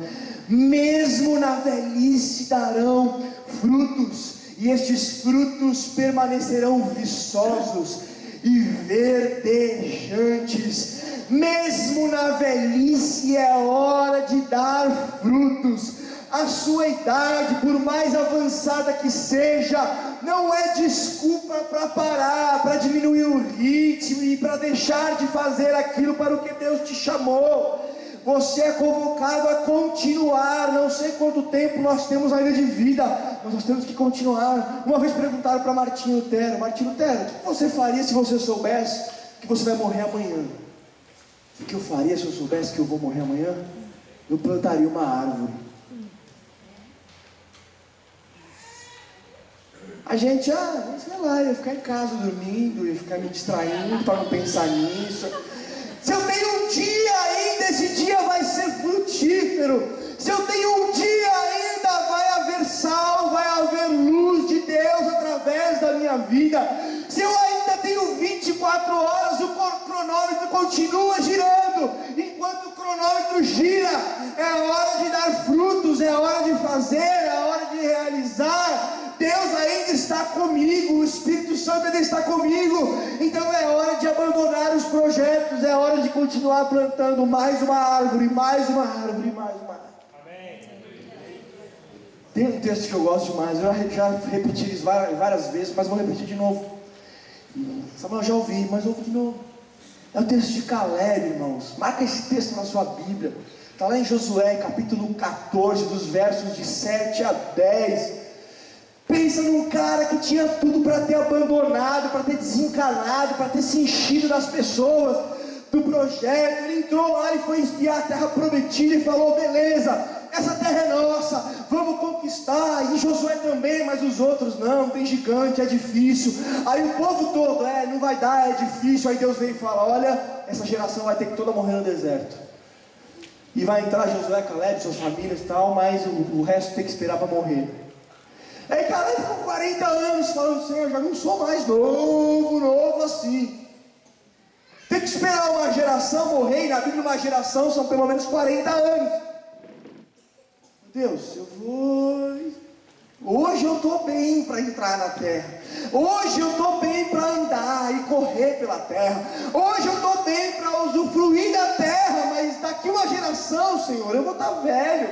mesmo na velhice darão frutos, e estes frutos permanecerão viçosos e verdejantes. Mesmo na velhice é hora de dar frutos. A sua idade, por mais avançada que seja, não é desculpa para parar, para diminuir o ritmo e para deixar de fazer aquilo para o que Deus te chamou. Você é convocado a continuar. Não sei quanto tempo nós temos ainda de vida, mas nós temos que continuar. Uma vez perguntaram para Martinho Lutero: Martinho Lutero, o que você faria se você soubesse que você vai morrer amanhã? O que eu faria se eu soubesse que eu vou morrer amanhã? Eu plantaria uma árvore. A gente, sei lá, ia ficar em casa dormindo, ia ficar me distraindo para não pensar nisso. Se eu tenho um dia ainda, esse dia vai ser frutífero. Se eu tenho um dia ainda, vai haver sal, vai haver luz de Deus através da minha vida. Se eu ainda tenho 24 horas, o cronômetro continua girando. Enquanto o cronômetro gira, é hora de dar frutos, é hora de fazer, é hora de realizar. Deus ainda está comigo, o Espírito Santo ainda está comigo. Então é hora de abandonar os projetos, é hora de continuar plantando mais uma árvore, mais uma árvore, mais uma árvore. Amém. Tem um texto que eu gosto demais, eu já repeti isso várias vezes, mas vou repetir de novo. Samuel, já ouvi, mas ouve de novo. É o texto de Caleb, irmãos. Marca esse texto na sua Bíblia. Está lá em Josué, capítulo 14, dos versos de 7 a 10. Pensa num cara que tinha tudo para ter abandonado, para ter desencanado, para ter se enchido das pessoas, do projeto. Ele entrou lá e foi espiar a terra prometida e falou: beleza, essa terra é nossa, vamos conquistar. E Josué também, mas os outros não, tem gigante, é difícil. Aí o povo todo: não vai dar, é difícil. Aí Deus vem e fala: olha, essa geração vai ter que toda morrer no deserto. E vai entrar Josué, Caleb, suas famílias e tal, mas o resto tem que esperar para morrer. Aí Caleb com 40 anos falando: Senhor, já não sou mais novo assim. Tem que esperar uma geração morrer, e na Bíblia uma geração são pelo menos 40 anos. Deus, eu vou... Hoje eu estou bem para entrar na terra. Hoje eu estou bem para andar e correr pela terra. Hoje eu estou bem para usufruir da terra. Mas daqui uma geração, Senhor, eu vou estar velho.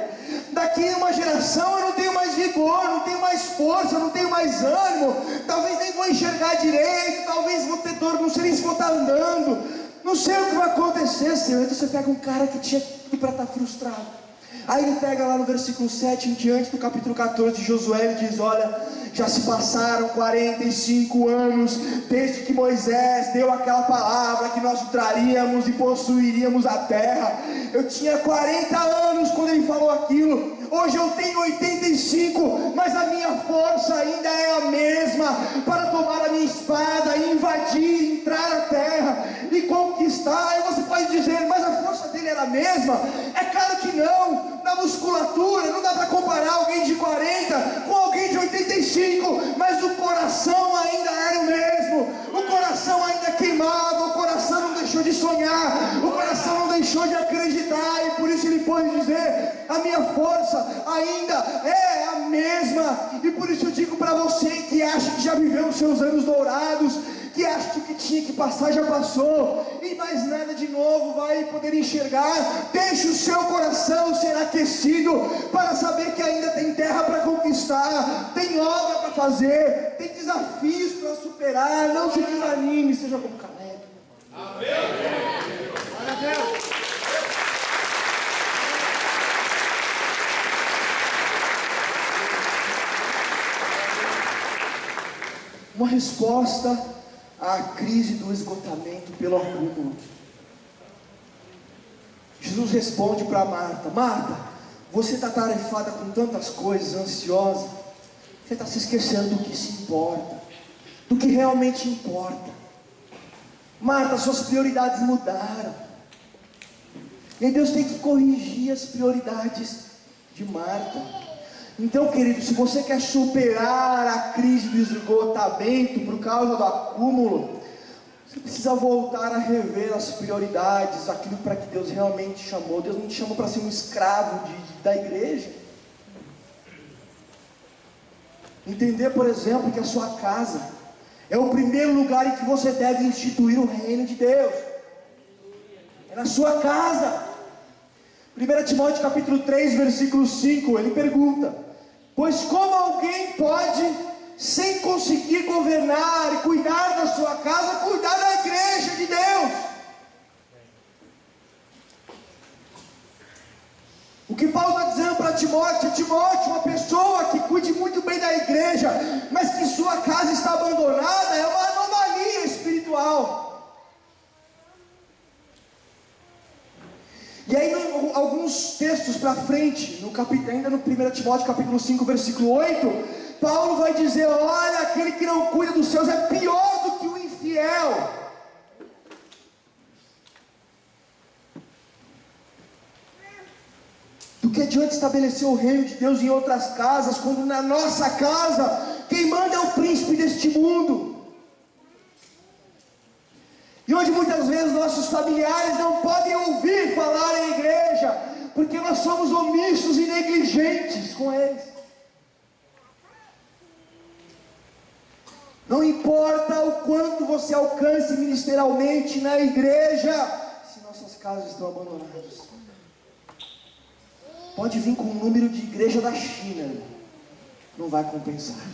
Daqui uma geração eu não tenho mais vigor, não tenho mais força, não tenho mais ânimo. Talvez nem vou enxergar direito, talvez vou ter dor, não sei nem se vou estar andando. Não sei o que vai acontecer, Senhor. Então você pega um cara que tinha tudo para estar frustrado. Aí ele pega lá no versículo 7 em diante do capítulo 14 de Josué, ele diz: olha, já se passaram 45 anos desde que Moisés deu aquela palavra que nós entraríamos e possuiríamos a terra. Eu tinha 40 anos quando ele falou aquilo. Hoje eu tenho 85, mas a minha força ainda é a mesma para tomar a minha espada e invadir, entrar na terra e conquistar. Aí você pode dizer: mas a força dele era a mesma? É claro que não. Na na musculatura, não dá para comparar alguém de 40 com alguém de 85, mas o coração ainda era o mesmo, o coração ainda queimava, o coração não deixou de sonhar, o coração não deixou de acreditar, e por isso ele pode dizer: a minha força ainda é a mesma. E por isso eu digo para você que acha que já viveu os seus anos dourados, que acha que o que tinha que passar já passou, e mais nada de novo vai poder enxergar, deixe o seu coração ser aquecido, para saber que ainda tem terra para conquistar, tem obra para fazer, tem desafios para superar. Não se desanime, seja como Caleb. Amém. Glória a Deus. Uma resposta à crise do esgotamento pelo acúmulo. Jesus responde para Marta: Marta, você está tarefada com tantas coisas, ansiosa, você está se esquecendo do que se importa, do que realmente importa. Marta, suas prioridades mudaram. E aí Deus tem que corrigir as prioridades de Marta. Então, querido, se você quer superar a crise do esgotamento por causa do acúmulo, você precisa voltar a rever as prioridades, aquilo para que Deus realmente chamou. Deus não te chamou para ser um escravo da igreja. Entender, por exemplo, que a sua casa é o primeiro lugar em que você deve instituir o reino de Deus. É na sua casa. 1 Timóteo capítulo 3, versículo 5, ele pergunta: pois como alguém pode, sem conseguir governar e cuidar da sua casa, cuidar da igreja de Deus? O que Paulo está dizendo para Timóteo: Timóteo, uma pessoa que cuide muito bem da igreja, mas que sua casa está abandonada, é uma anomalia espiritual. E aí, alguns textos para frente, ainda no 1 Timóteo capítulo 5, versículo 8, Paulo vai dizer: olha, aquele que não cuida dos seus é pior do que o infiel. Do que adianta estabelecer o reino de Deus em outras casas, quando na nossa casa quem manda é o príncipe deste mundo? E onde muitas vezes nossos familiares não podem ouvir falar em igreja, porque nós somos omissos e negligentes com eles. Não importa o quanto você alcance ministerialmente na igreja, se nossas casas estão abandonadas. Pode vir com o número de igreja da China, não vai compensar.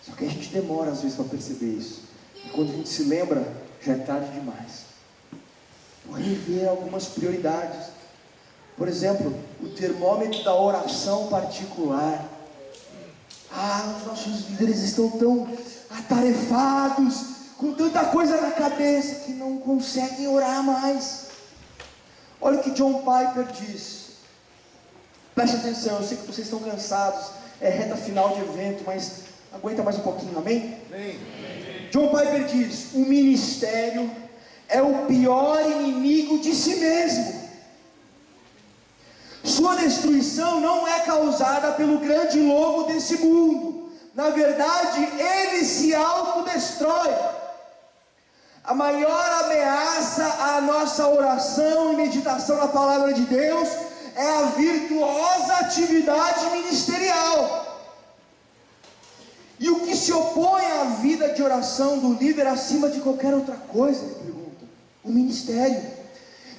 Só que a gente demora às vezes para perceber isso. E quando a gente se lembra, já é tarde demais. Vou rever algumas prioridades. Por exemplo, o termômetro da oração particular. Os nossos líderes estão tão atarefados, com tanta coisa na cabeça, que não conseguem orar mais. Olha o que John Piper diz. Preste atenção, eu sei que vocês estão cansados, é reta final de evento, mas aguenta mais um pouquinho, amém? Amém. John Piper diz: o ministério é o pior inimigo de si mesmo. Sua destruição não é causada pelo grande lobo desse mundo. Na verdade, ele se autodestrói. A maior ameaça à nossa oração e meditação na palavra de Deus é a virtuosa atividade ministerial. E o que se opõe à vida de oração do líder acima de qualquer outra coisa, ele pergunta? O ministério.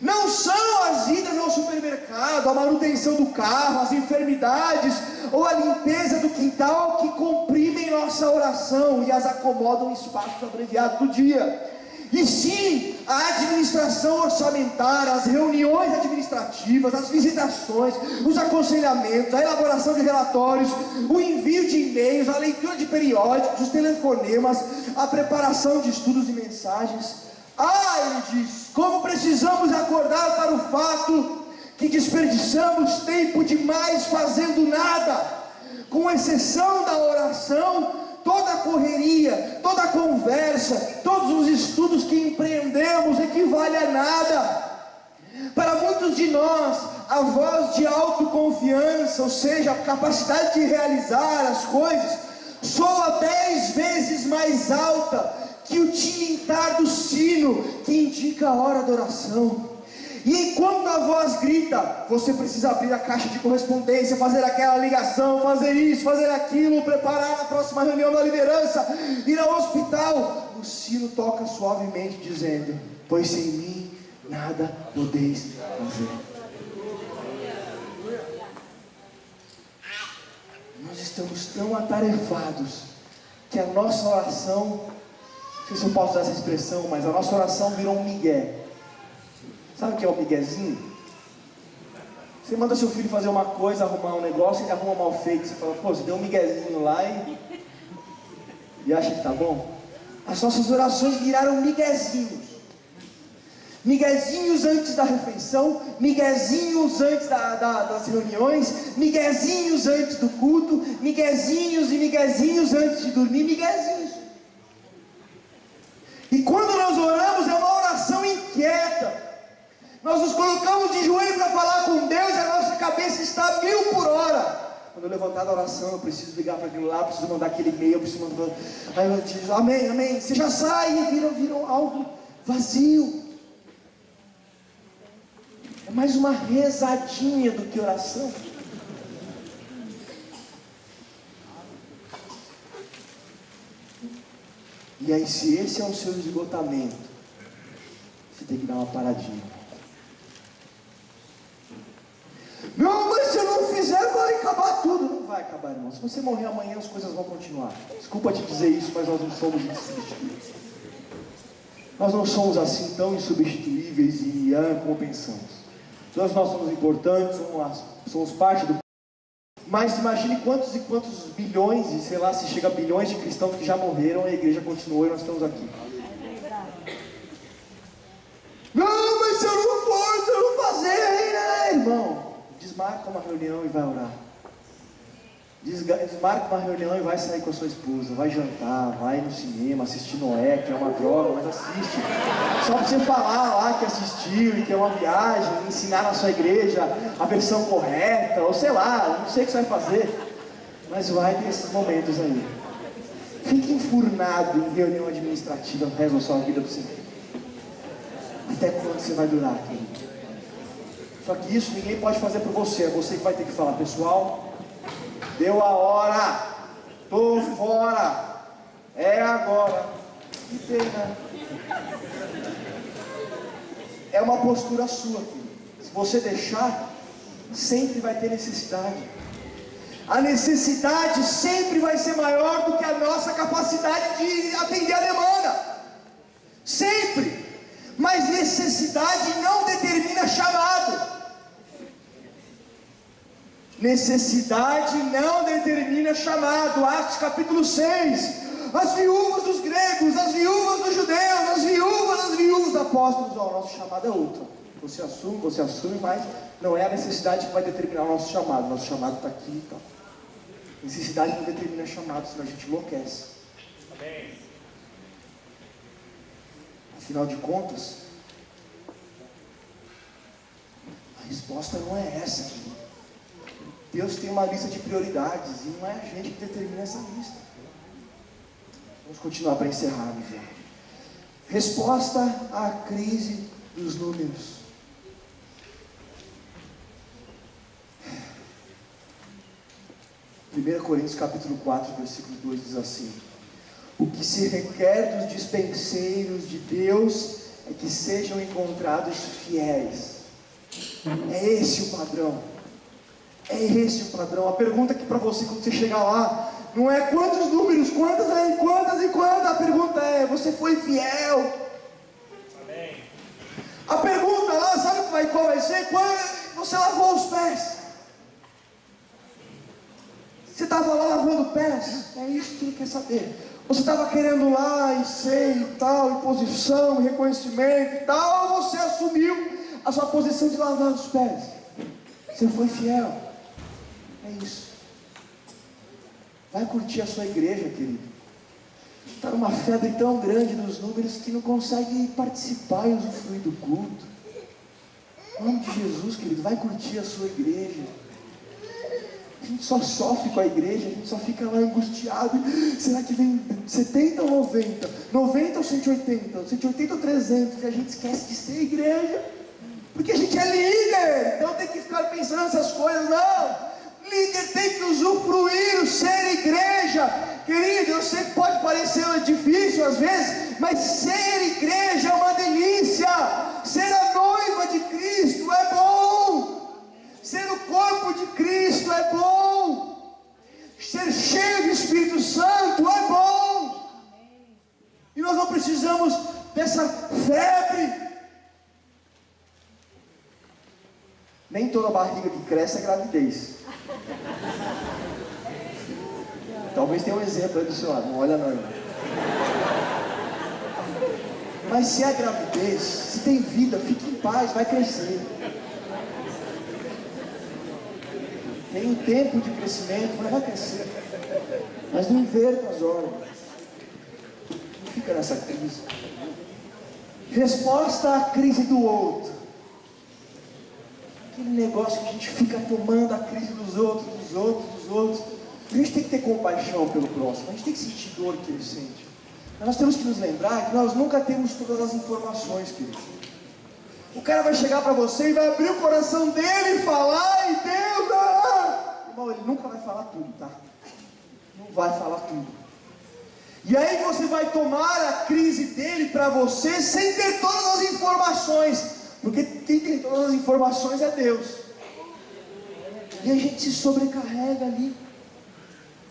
Não são as idas ao supermercado, a manutenção do carro, as enfermidades ou a limpeza do quintal que comprimem nossa oração e as acomodam em espaços abreviados do dia. E sim, a administração orçamentária, as reuniões administrativas, as visitações, os aconselhamentos, a elaboração de relatórios, o envio de e-mails, a leitura de periódicos, os telefonemas, a preparação de estudos e mensagens. Ele diz, como precisamos acordar para o fato que desperdiçamos tempo demais fazendo nada, com exceção da oração. Toda a correria, toda a conversa, todos os estudos que empreendemos equivale a nada. Para muitos de nós, a voz de autoconfiança, ou seja, a capacidade de realizar as coisas, soa 10 vezes mais alta que o tilintar do sino que indica a hora da oração. E enquanto a voz grita, você precisa abrir a caixa de correspondência, fazer aquela ligação, fazer isso, fazer aquilo, preparar a próxima reunião da liderança, ir ao hospital. O sino toca suavemente dizendo: pois sem mim nada podeis fazer. Nós estamos tão atarefados que a nossa oração, não sei se eu posso usar essa expressão, mas a nossa oração virou um migué. Sabe o que é o miguezinho? Você manda seu filho fazer uma coisa, arrumar um negócio, ele arruma mal feito. Você fala: pô, você deu um miguezinho lá e acha que tá bom? As nossas orações viraram miguezinhos. Miguezinhos antes da refeição, miguezinhos antes das reuniões, miguezinhos antes do culto, miguezinhos e miguezinhos antes de dormir, miguezinhos. E quando nós oramos é uma oração inquieta. Nós nos colocamos de joelho para falar com Deus e a nossa cabeça está a 1000 por hora. Quando eu levantar da oração, eu preciso ligar para aquilo lá, preciso mandar aquele e-mail, eu preciso mandar... Aí eu digo: amém, amém. Você já sai e vira algo vazio. É mais uma rezadinha do que oração. E aí, se esse é o seu esgotamento, você tem que dar uma paradinha. Não, mas se eu não fizer, vai acabar tudo. Não vai acabar, irmão. Se você morrer amanhã, as coisas vão continuar. Desculpa te dizer isso, mas nós não somos insubstituíveis. Nós não somos assim tão insubstituíveis e como pensamos. Todos nós somos importantes, somos parte do... Mas imagine quantos e quantos bilhões, e sei lá, se chega a bilhões de cristãos que já morreram e a igreja continuou e nós estamos aqui. Não, mas se eu não for, se eu não fazer, aí, né, irmão? Desmarca uma reunião e vai orar. Desmarca uma reunião e vai sair com a sua esposa. Vai jantar, vai no cinema, assistir Noé, que é uma droga, mas assiste. Só para você falar lá que assistiu e que é uma viagem, ensinar na sua igreja a versão correta, ou sei lá, não sei o que você vai fazer. Mas vai ter esses momentos aí. Fique enfurnado em reunião administrativa o resto da sua vida para você. Até quando você vai durar, querido? Só que isso ninguém pode fazer por você. É você que vai ter que falar: pessoal, deu a hora, tô fora, é agora. Que pena. É uma postura sua, filho. Se você deixar, sempre vai ter necessidade. A necessidade sempre vai ser maior do que a nossa capacidade de atender a demanda. Sempre. Mas necessidade não determina chamado. Necessidade não determina chamado. Atos capítulo 6. As viúvas dos gregos, as viúvas dos judeus, as viúvas dos apóstolos. O nosso chamado é outro. Você assume, mas não é a necessidade que vai determinar o nosso chamado. Nosso chamado está aqui e tal. Necessidade não determina chamado, senão a gente enlouquece. Amém. Afinal de contas, a resposta não é essa, querido. Deus tem uma lista de prioridades e não é a gente que determina essa lista. Vamos continuar para encerrar, meu filho. Resposta à crise dos números. Primeira Coríntios capítulo 4, versículo 2 diz assim: o que se requer dos dispenseiros de Deus é que sejam encontrados fiéis. É esse o padrão. É esse o padrão. A pergunta aqui para você quando você chegar lá não é quantos números, quantas. A pergunta é: você foi fiel? Amém. A pergunta lá, sabe qual vai ser? Quando você lavou os pés. Você estava lá lavando pés? É isso que ele quer saber. Você estava querendo lá e sei e tal, e posição, e reconhecimento e tal, ou você assumiu a sua posição de lavar os pés? Você foi fiel. É isso. Vai curtir a sua igreja, querido. Está numa febre tão grande dos números que não consegue participar e usufruir do culto. Em nome de Jesus, querido, vai curtir a sua igreja. A gente só sofre com a igreja, a gente só fica lá angustiado. Será que vem 70 ou 90? 90 ou 180? 180 ou 300? E a gente esquece de ser igreja. Porque a gente é líder, então tem que ficar pensando nessas coisas. Não! Líder tem que usufruir o ser igreja. Querido, eu sei que pode parecer difícil às vezes, mas ser igreja é uma delícia. Ser a noiva de Cristo é bom. Ser o corpo de Cristo é bom. Ser cheio do Espírito Santo é bom. E nós não precisamos dessa febre. Nem toda barriga que cresce é gravidez. Talvez tenha um exemplo aí do seu lado, não olha não, irmão. Mas se é gravidez, se tem vida, fique em paz, vai crescer. Tem um tempo de crescimento, mas vai crescer. Mas não inverta as ordens. Não fica nessa crise. Resposta à crise do outro. Aquele negócio que a gente fica tomando a crise dos outros. A gente tem que ter compaixão pelo próximo. A gente tem que sentir dor que ele sente. Mas nós temos que nos lembrar que nós nunca temos todas as informações, querido. O cara vai chegar para você e vai abrir o coração dele e falar, e Deus, irmão, ele nunca vai falar tudo, tá? Não vai falar tudo. E aí você vai tomar a crise dele para você sem ter todas as informações, porque quem tem todas as informações é Deus. E a gente se sobrecarrega ali.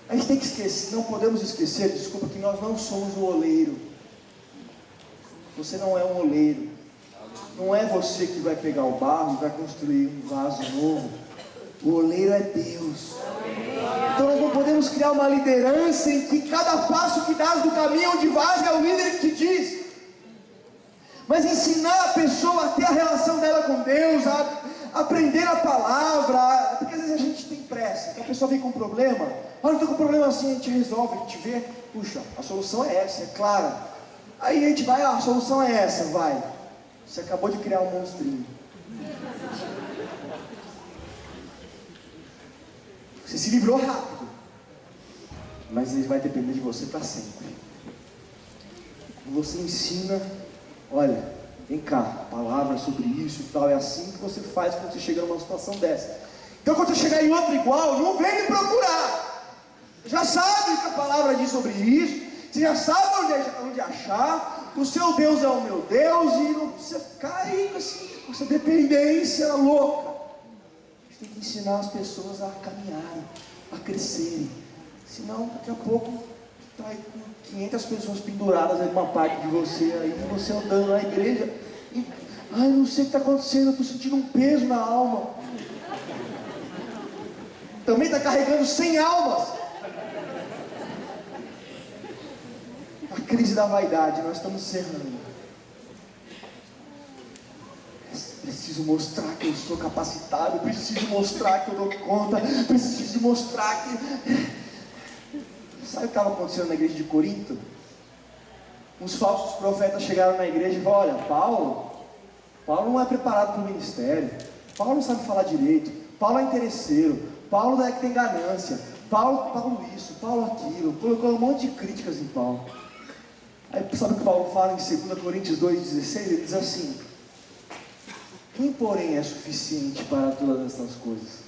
A gente tem que esquecer, não podemos esquecer, desculpa, que nós não somos o oleiro. Você não é um oleiro. Não é você que vai pegar o barro e vai construir um vaso novo. O oleiro é Deus. Então nós não podemos criar uma liderança em que cada passo que dás do caminho onde vais é o líder que te diz. Mas ensinar a pessoa a ter a relação dela com Deus, a aprender a palavra, porque às vezes a gente tem pressa, então a pessoa vem com um problema, eu estou com um problema assim, a gente resolve, a gente vê, puxa, a solução é essa, é clara. Aí a gente vai, a solução é essa, vai. Você acabou de criar um monstrinho. Você se livrou rápido, mas ele vai depender de você para sempre. Você ensina, olha, vem cá, palavra sobre isso e tal, é assim que você faz quando você chega numa situação dessa. Então quando você chegar em outra igual, não vem me procurar. Já sabe o que a palavra diz sobre isso, você já sabe onde achar, o seu Deus é o meu Deus, e não precisa ficar aí com essa dependência louca. A gente tem que ensinar as pessoas a caminharem, a crescerem, senão daqui a pouco está aí com 500 pessoas penduradas em uma parte de você, aí você andando na igreja, e, não sei o que está acontecendo, eu estou sentindo um peso na alma. Também está carregando 100 almas. A crise da vaidade, nós estamos cerrando. Preciso mostrar que eu sou capacitado, preciso mostrar que eu dou conta, preciso mostrar que... Sabe o que estava acontecendo na igreja de Corinto? Uns falsos profetas chegaram na igreja e falaram, olha, Paulo não é preparado para o ministério, Paulo não sabe falar direito, Paulo é interesseiro, Paulo é que tem ganância, Paulo isso, Paulo aquilo, colocou um monte de críticas em Paulo. Aí sabe o que Paulo fala em 2 Coríntios 2,16? Ele diz assim, quem porém é suficiente para todas essas coisas?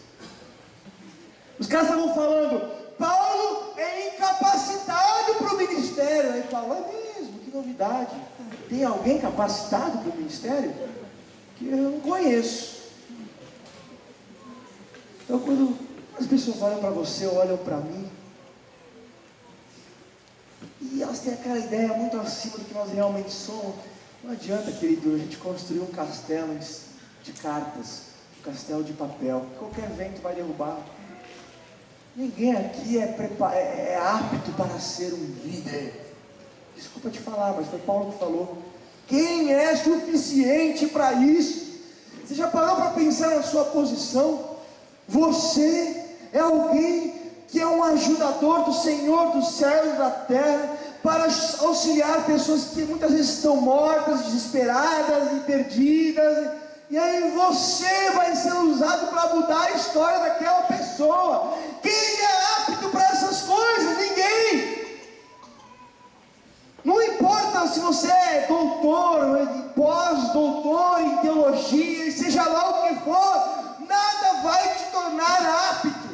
Os caras estavam falando, Paulo é incapacitado para o ministério. Aí Paulo, é mesmo, que novidade. Tem alguém capacitado para o ministério? Que eu não conheço. Então quando as pessoas olham para você, olham para mim, e elas têm aquela ideia muito acima do que nós realmente somos, não adianta, querido, a gente construir um castelo de cartas, um castelo de papel, que qualquer vento vai derrubar. Ninguém aqui é apto para ser um líder. Desculpa te falar, mas foi Paulo que falou. Quem é suficiente para isso? Você já parou para pensar na sua posição? Você é alguém que é um ajudador do Senhor dos céus e da terra, para auxiliar pessoas que muitas vezes estão mortas, desesperadas e perdidas, E aí você vai ser usado para mudar a história daquela pessoa. Quem é apto para essas coisas? Ninguém. Não importa se você é doutor, pós-doutor em teologia, seja lá o que for, nada vai te tornar apto.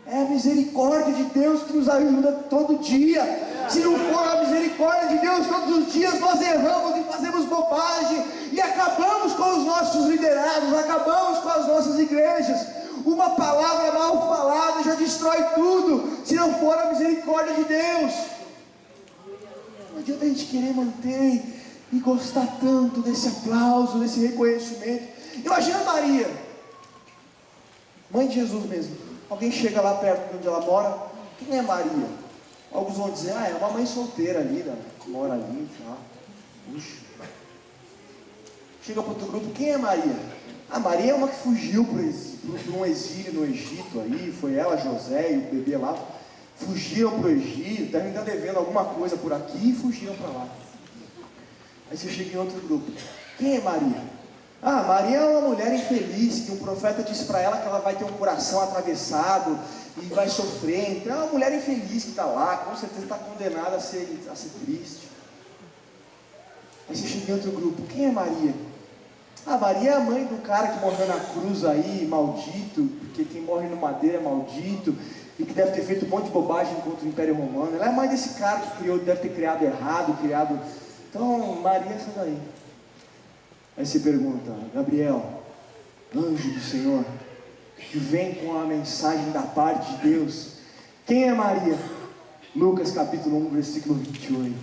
É a misericórdia de Deus que nos ajuda todo dia. Se não for a misericórdia de Deus, todos os dias nós erramos e fazemos bobagem e acabamos com os nossos liderados, acabamos com as nossas igrejas. Uma palavra mal falada já destrói tudo, se não for a misericórdia de Deus. Não adianta a gente querer manter e gostar tanto desse aplauso, desse reconhecimento. Imagina Maria, mãe de Jesus mesmo. Alguém chega lá perto de onde ela mora, quem é Maria? Alguns vão dizer, é uma mãe solteira ali, né? Mora ali, tá? Puxa. Chega para outro grupo, quem é Maria? Maria é uma que fugiu para um exílio no Egito aí, foi ela, José e o bebê lá, fugiram para o Egito, devem estar devendo alguma coisa por aqui e fugiram para lá. Aí você chega em outro grupo, quem é Maria? Maria é uma mulher infeliz, que um profeta disse para ela que ela vai ter um coração atravessado e vai sofrer. Então é uma mulher infeliz que está lá, com certeza está condenada a ser triste. Aí você chega em outro grupo, quem é Maria? Maria é a mãe do cara que morreu na cruz aí, maldito, porque quem morre no madeiro é maldito, e que deve ter feito um monte de bobagem contra o Império Romano. Ela é a mãe desse cara que deve ter criado errado, Então Maria é essa daí. Aí você pergunta, Gabriel, anjo do Senhor, que vem com a mensagem da parte de Deus, quem é Maria? Lucas capítulo 1, versículo 28.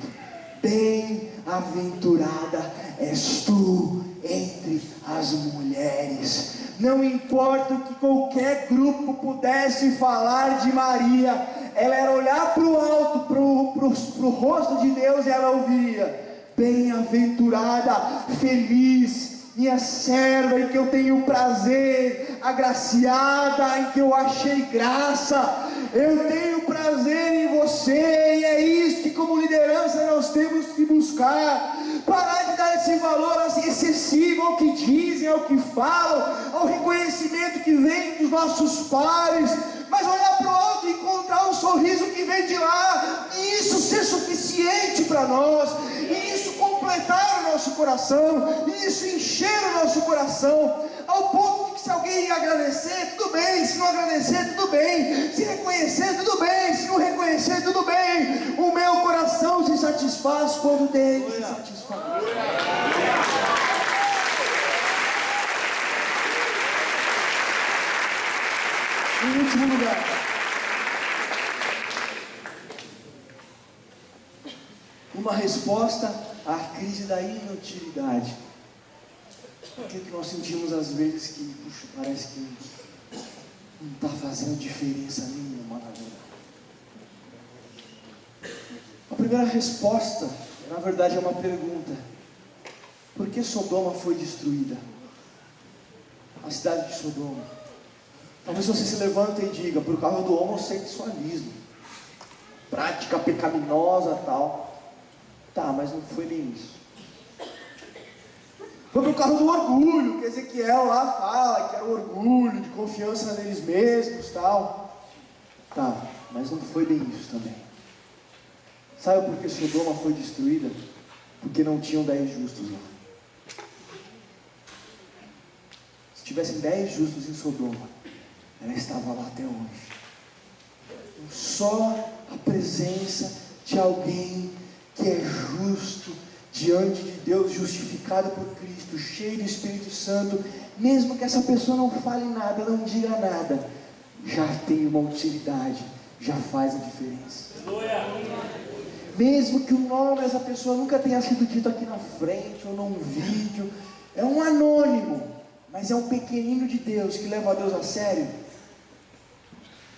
Bem-aventurada és tu entre as mulheres. Não importa o que qualquer grupo pudesse falar de Maria, ela era olhar para o alto, para o rosto de Deus, e ela ouviria: bem-aventurada, feliz, minha serva, em que eu tenho prazer, agraciada, em que eu achei graça. Eu tenho prazer em você, e é isso que como liderança nós temos que buscar. Parar de dar esse valor excessivo ao que dizem, ao que falam, ao reconhecimento que vem dos nossos pares, mas olhar para o alto e encontrar um sorriso que vem de lá, e isso ser suficiente para nós, e isso completar o nosso coração, e isso encher o nosso coração, ao ponto de que se alguém agradecer, tudo bem, se não agradecer, tudo bem, se reconhecer, tudo bem, se não reconhecer, tudo bem, o meu coração se satisfaz quando dele se satisfaz. Em último lugar, uma resposta à crise da inutilidade. Por que nós sentimos às vezes que, puxa, parece que não está fazendo diferença nenhuma na vida? A primeira resposta, na verdade, é uma pergunta: por que Sodoma foi destruída? A cidade de Sodoma. Talvez você se levante e diga: por causa do homossexualismo, prática pecaminosa tal. Tá, mas não foi bem isso. Foi por causa do orgulho, que Ezequiel lá fala que era o orgulho, de confiança neles mesmos tal. Tá, mas não foi bem isso também. Sabe por que Sodoma foi destruída? Porque não tinham 10 justos lá. Se tivessem 10 justos em Sodoma, ela estava lá até hoje. Só a presença de alguém que é justo diante de Deus, justificado por Cristo, cheio do Espírito Santo, mesmo que essa pessoa não fale nada, não diga nada, já tem uma utilidade, já faz a diferença. Mesmo que o nome dessa pessoa nunca tenha sido dito aqui na frente ou num vídeo, é um anônimo, mas é um pequenino de Deus que leva a Deus a sério,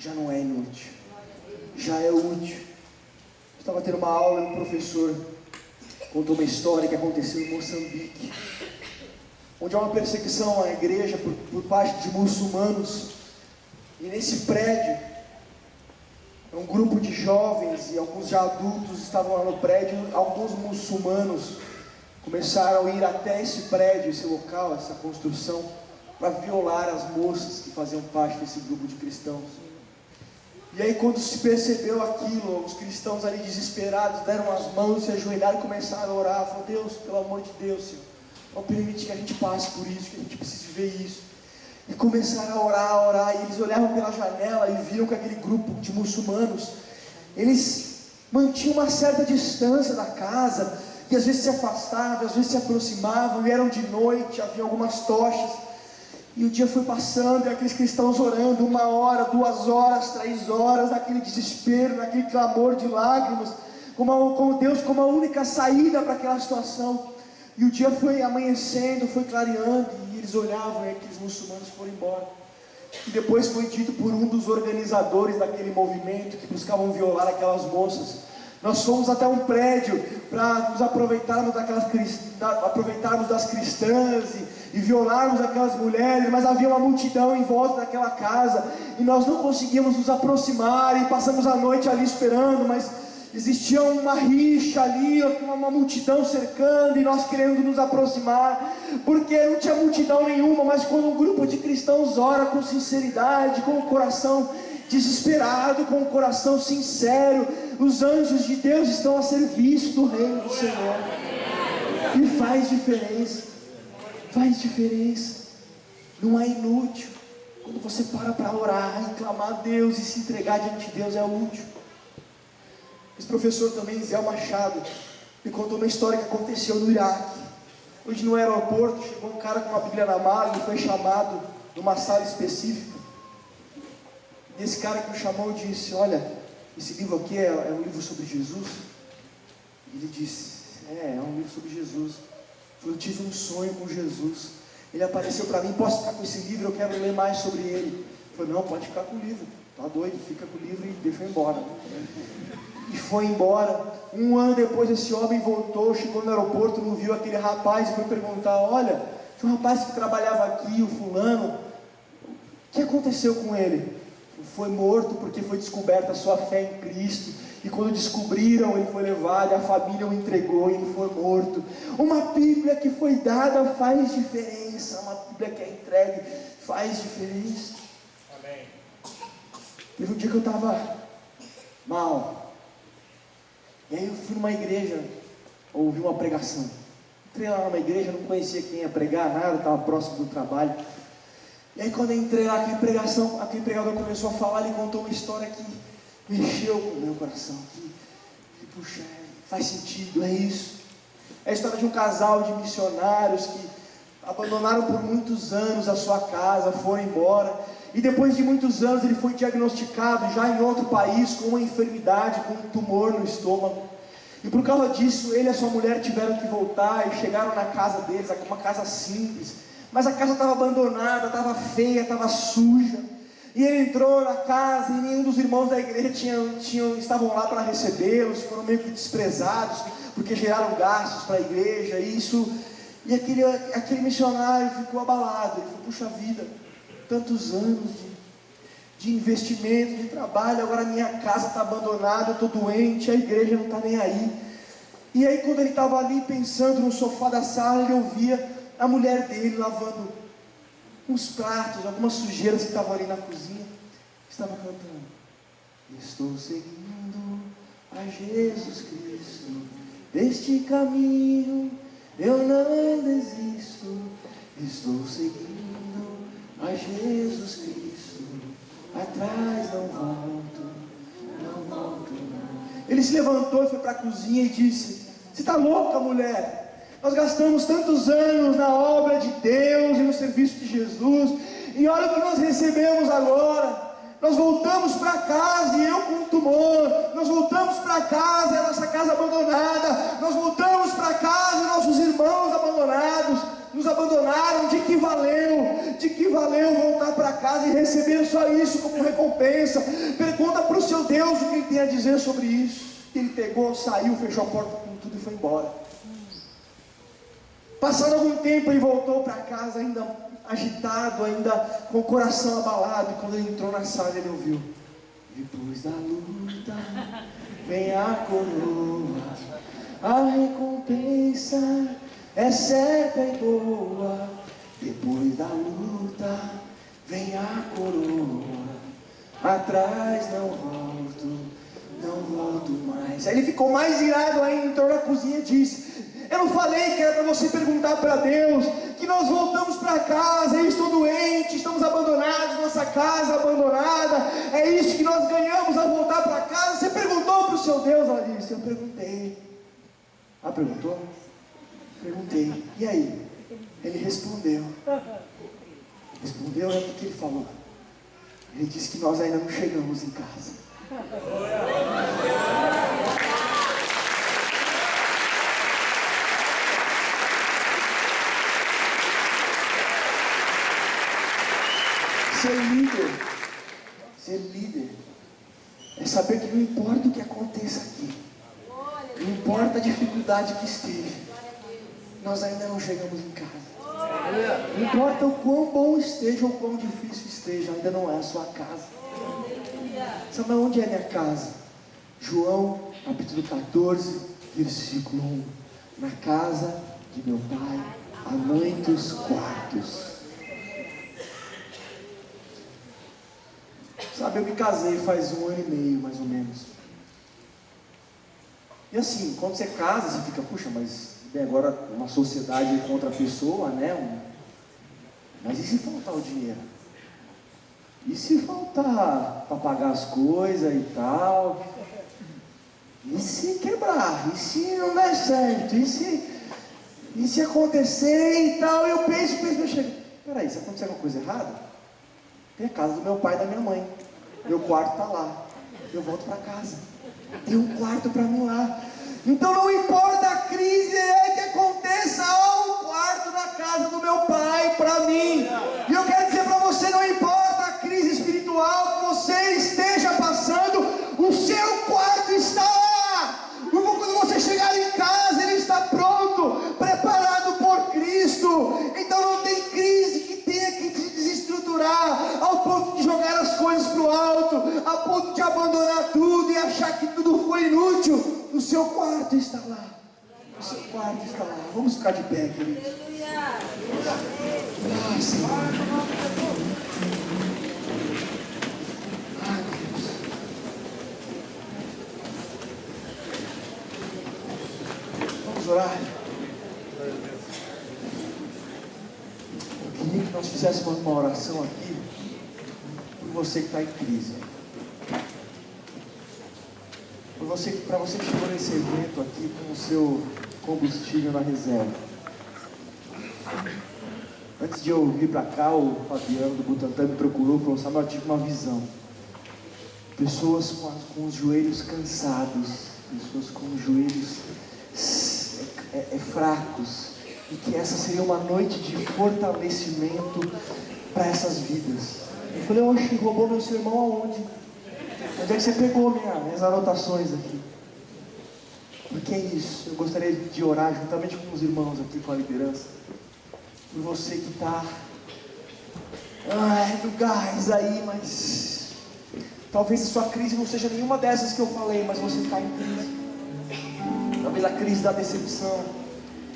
já não é inútil, já é útil. Eu estava tendo uma aula e um professor contou uma história que aconteceu em Moçambique, onde há uma perseguição à igreja por parte de muçulmanos, e nesse prédio, um grupo de jovens e alguns já adultos estavam lá no prédio, alguns muçulmanos começaram a ir até esse prédio, esse local, essa construção, para violar as moças que faziam parte desse grupo de cristãos. E aí, quando se percebeu aquilo, os cristãos ali desesperados deram as mãos, se ajoelharam e começaram a orar. Falaram: Deus, pelo amor de Deus, Senhor, não permite que a gente passe por isso, que a gente precise ver isso. E começaram a orar, e eles olhavam pela janela e viam que aquele grupo de muçulmanos, eles mantinham uma certa distância da casa, e às vezes se afastavam, às vezes se aproximavam, e eram de noite, havia algumas tochas. E o dia foi passando, e aqueles cristãos orando 1 hora, 2 horas, 3 horas, naquele desespero, naquele clamor de lágrimas, com Deus como a única saída para aquela situação. E o dia foi amanhecendo, foi clareando, e eles olhavam e aqueles muçulmanos foram embora. E depois foi dito por um dos organizadores daquele movimento, que buscavam violar aquelas moças: nós fomos até um prédio para nos aproveitarmos das cristãs e violarmos aquelas mulheres, mas havia uma multidão em volta daquela casa, e nós não conseguíamos nos aproximar, e passamos a noite ali esperando, mas existia uma rixa ali, uma multidão cercando, e nós querendo nos aproximar, porque não tinha multidão nenhuma. Mas quando um grupo de cristãos ora com sinceridade, com o coração desesperado, com o coração sincero, os anjos de Deus estão a serviço do reino do Senhor. E faz diferença, faz diferença. Não é inútil. Quando você para orar e clamar a Deus e se entregar diante de Deus, é útil. Esse professor também, Zé Machado, me contou uma história que aconteceu no Iraque. Hoje no aeroporto chegou um cara com uma Bíblia na mala e foi chamado numa sala específica. E esse cara que o chamou disse: olha, esse livro aqui é um livro sobre Jesus? E ele disse: é um livro sobre Jesus. Eu tive um sonho com Jesus, ele apareceu para mim, posso ficar com esse livro? Eu quero ler mais sobre ele. Eu falei: não, pode ficar com o livro, tá doido, fica com o livro e deixa eu ir embora. E foi embora. 1 ano depois esse homem voltou, chegou no aeroporto, não viu aquele rapaz e foi perguntar: olha, tinha um rapaz que trabalhava aqui, o fulano, o que aconteceu com ele? Foi morto porque foi descoberta a sua fé em Cristo, e quando descobriram, ele foi levado, a família o entregou e ele foi morto. Uma Bíblia que foi dada faz diferença, uma Bíblia que é entregue faz diferença. Amém. Teve um dia que eu estava mal, e aí eu fui numa igreja, ouvi uma pregação. Entrei lá numa igreja, não conhecia quem ia pregar, nada, estava próximo do trabalho. E aí quando eu entrei lá, aquele pregador começou a falar, ele contou uma história que mexeu com o meu coração. Puxa, faz sentido, é isso. É a história de um casal de missionários que abandonaram por muitos anos a sua casa, foram embora. E depois de muitos anos ele foi diagnosticado já em outro país com uma enfermidade, com um tumor no estômago. E por causa disso, ele e a sua mulher tiveram que voltar e chegaram na casa deles, uma casa simples. Mas a casa estava abandonada, estava feia, estava suja. E ele entrou na casa e nenhum dos irmãos da igreja estavam lá para recebê-los, foram meio que desprezados, porque geraram gastos para a igreja. E aquele missionário ficou abalado. Ele falou: puxa vida, tantos anos de investimento, de trabalho, agora minha casa está abandonada, eu estou doente, a igreja não está nem aí. E aí quando ele estava ali pensando no sofá da sala, ele ouvia a mulher dele lavando uns pratos, algumas sujeiras que estavam ali na cozinha. Estava cantando: estou seguindo a Jesus Cristo, deste caminho eu não desisto. Estou seguindo a Jesus Cristo, atrás não volto, não volto não. Ele se levantou e foi para a cozinha e disse: você está louca, mulher? Nós gastamos tantos anos na obra de Deus e no serviço de Jesus, e olha o que nós recebemos agora. Nós voltamos para casa e eu com um tumor, nós voltamos para casa e a nossa casa abandonada, nós voltamos para casa e nossos irmãos abandonados nos abandonaram. De que valeu voltar para casa e receber só isso como recompensa? Pergunta para o seu Deus o que ele tem a dizer sobre isso. Ele pegou, saiu, fechou a porta com tudo e foi embora. Passado algum tempo ele voltou para casa ainda agitado, ainda com o coração abalado. E quando ele entrou na sala, ele ouviu: depois da luta vem a coroa, a recompensa é certa e boa. Depois da luta vem a coroa. Atrás não volto mais. Aí ele ficou mais irado ainda, entrou na cozinha e disse: eu não falei que era para você perguntar para Deus, que nós voltamos para casa, eu estou doente, estamos abandonados, nossa casa abandonada, é isso que nós ganhamos ao voltar para casa. Você perguntou para o seu Deus? Ela disse: eu perguntei. Ah, perguntou? Perguntei. E aí? Ele respondeu. Respondeu, é o que ele falou. Ele disse que nós ainda não chegamos em casa. Ser líder é saber que não importa o que aconteça aqui, não importa a dificuldade que esteja, nós ainda não chegamos em casa. Não importa o quão bom esteja ou o quão difícil esteja, ainda não é a sua casa. Sabe onde é minha casa? João capítulo 14, versículo 1. Na casa de meu pai há muitos quartos. Sabe, eu me casei faz 1 ano e meio, mais ou menos. E assim, quando você casa, você fica, puxa, mas bem, agora uma sociedade contra a pessoa, né? Mas e se faltar o dinheiro? E se faltar para pagar as coisas e tal? E se quebrar? E se não der certo? E se acontecer e tal? Eu penso, peraí, se acontecer alguma coisa errada, tem a casa do meu pai e da minha mãe. Meu quarto está lá. Eu volto para casa. Tem um quarto para mim lá. Então não importa a crise que aconteça, há um quarto na casa do meu pai para mim. E eu quero dizer para você, não importa a crise espiritual que você esteja passando, o seu quarto está lá. Quando você chegar em casa, ele está pronto, preparado por Cristo. Então não tem crise que tenha que te desestruturar ao ponto de jogar as coisas para o alto, a ponto de abandonar tudo e achar que tudo foi inútil. O seu quarto está lá. O seu quarto está lá. Vamos ficar de pé, queridos. Ah, Senhor. Ai, Deus. Vamos orar. Eu queria que nós fizéssemos uma oração aqui por você que está em crise. Para você que chegou nesse evento aqui com o seu combustível na reserva. Antes de eu vir para cá, o Fabiano do Butantã me procurou e falou: Samuel, eu tive uma visão. Pessoas com os joelhos cansados, pessoas com os joelhos fracos, e que essa seria uma noite de fortalecimento para essas vidas. Eu falei: oxe, roubou meu sermão aonde? Onde é que você pegou minhas anotações aqui? Porque é isso, eu gostaria de orar juntamente com os irmãos aqui, com a liderança, por você que está do gás aí, mas talvez a sua crise não seja nenhuma dessas que eu falei, mas você está em crise. Talvez a crise da decepção,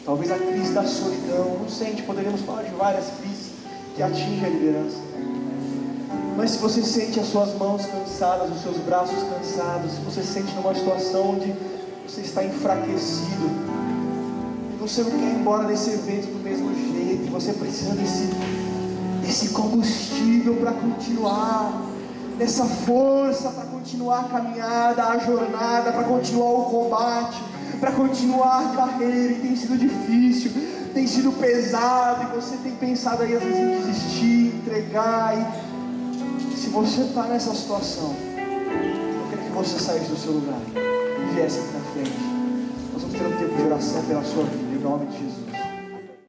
talvez a crise da solidão, não sei, a gente poderíamos falar de várias crises que atingem a liderança. Mas se você sente as suas mãos cansadas, os seus braços cansados, se você sente numa situação onde você está enfraquecido, e você não quer ir embora desse evento do mesmo jeito, você precisa desse combustível para continuar, dessa força para continuar a caminhada, a jornada, para continuar o combate, para continuar a carreira. E tem sido difícil, tem sido pesado, e você tem pensado aí às vezes em desistir, entregar. Se você está nessa situação, eu queria que você saísse do seu lugar e viesse aqui na frente. Nós vamos ter um tempo de oração pela sua vida, em nome de Jesus.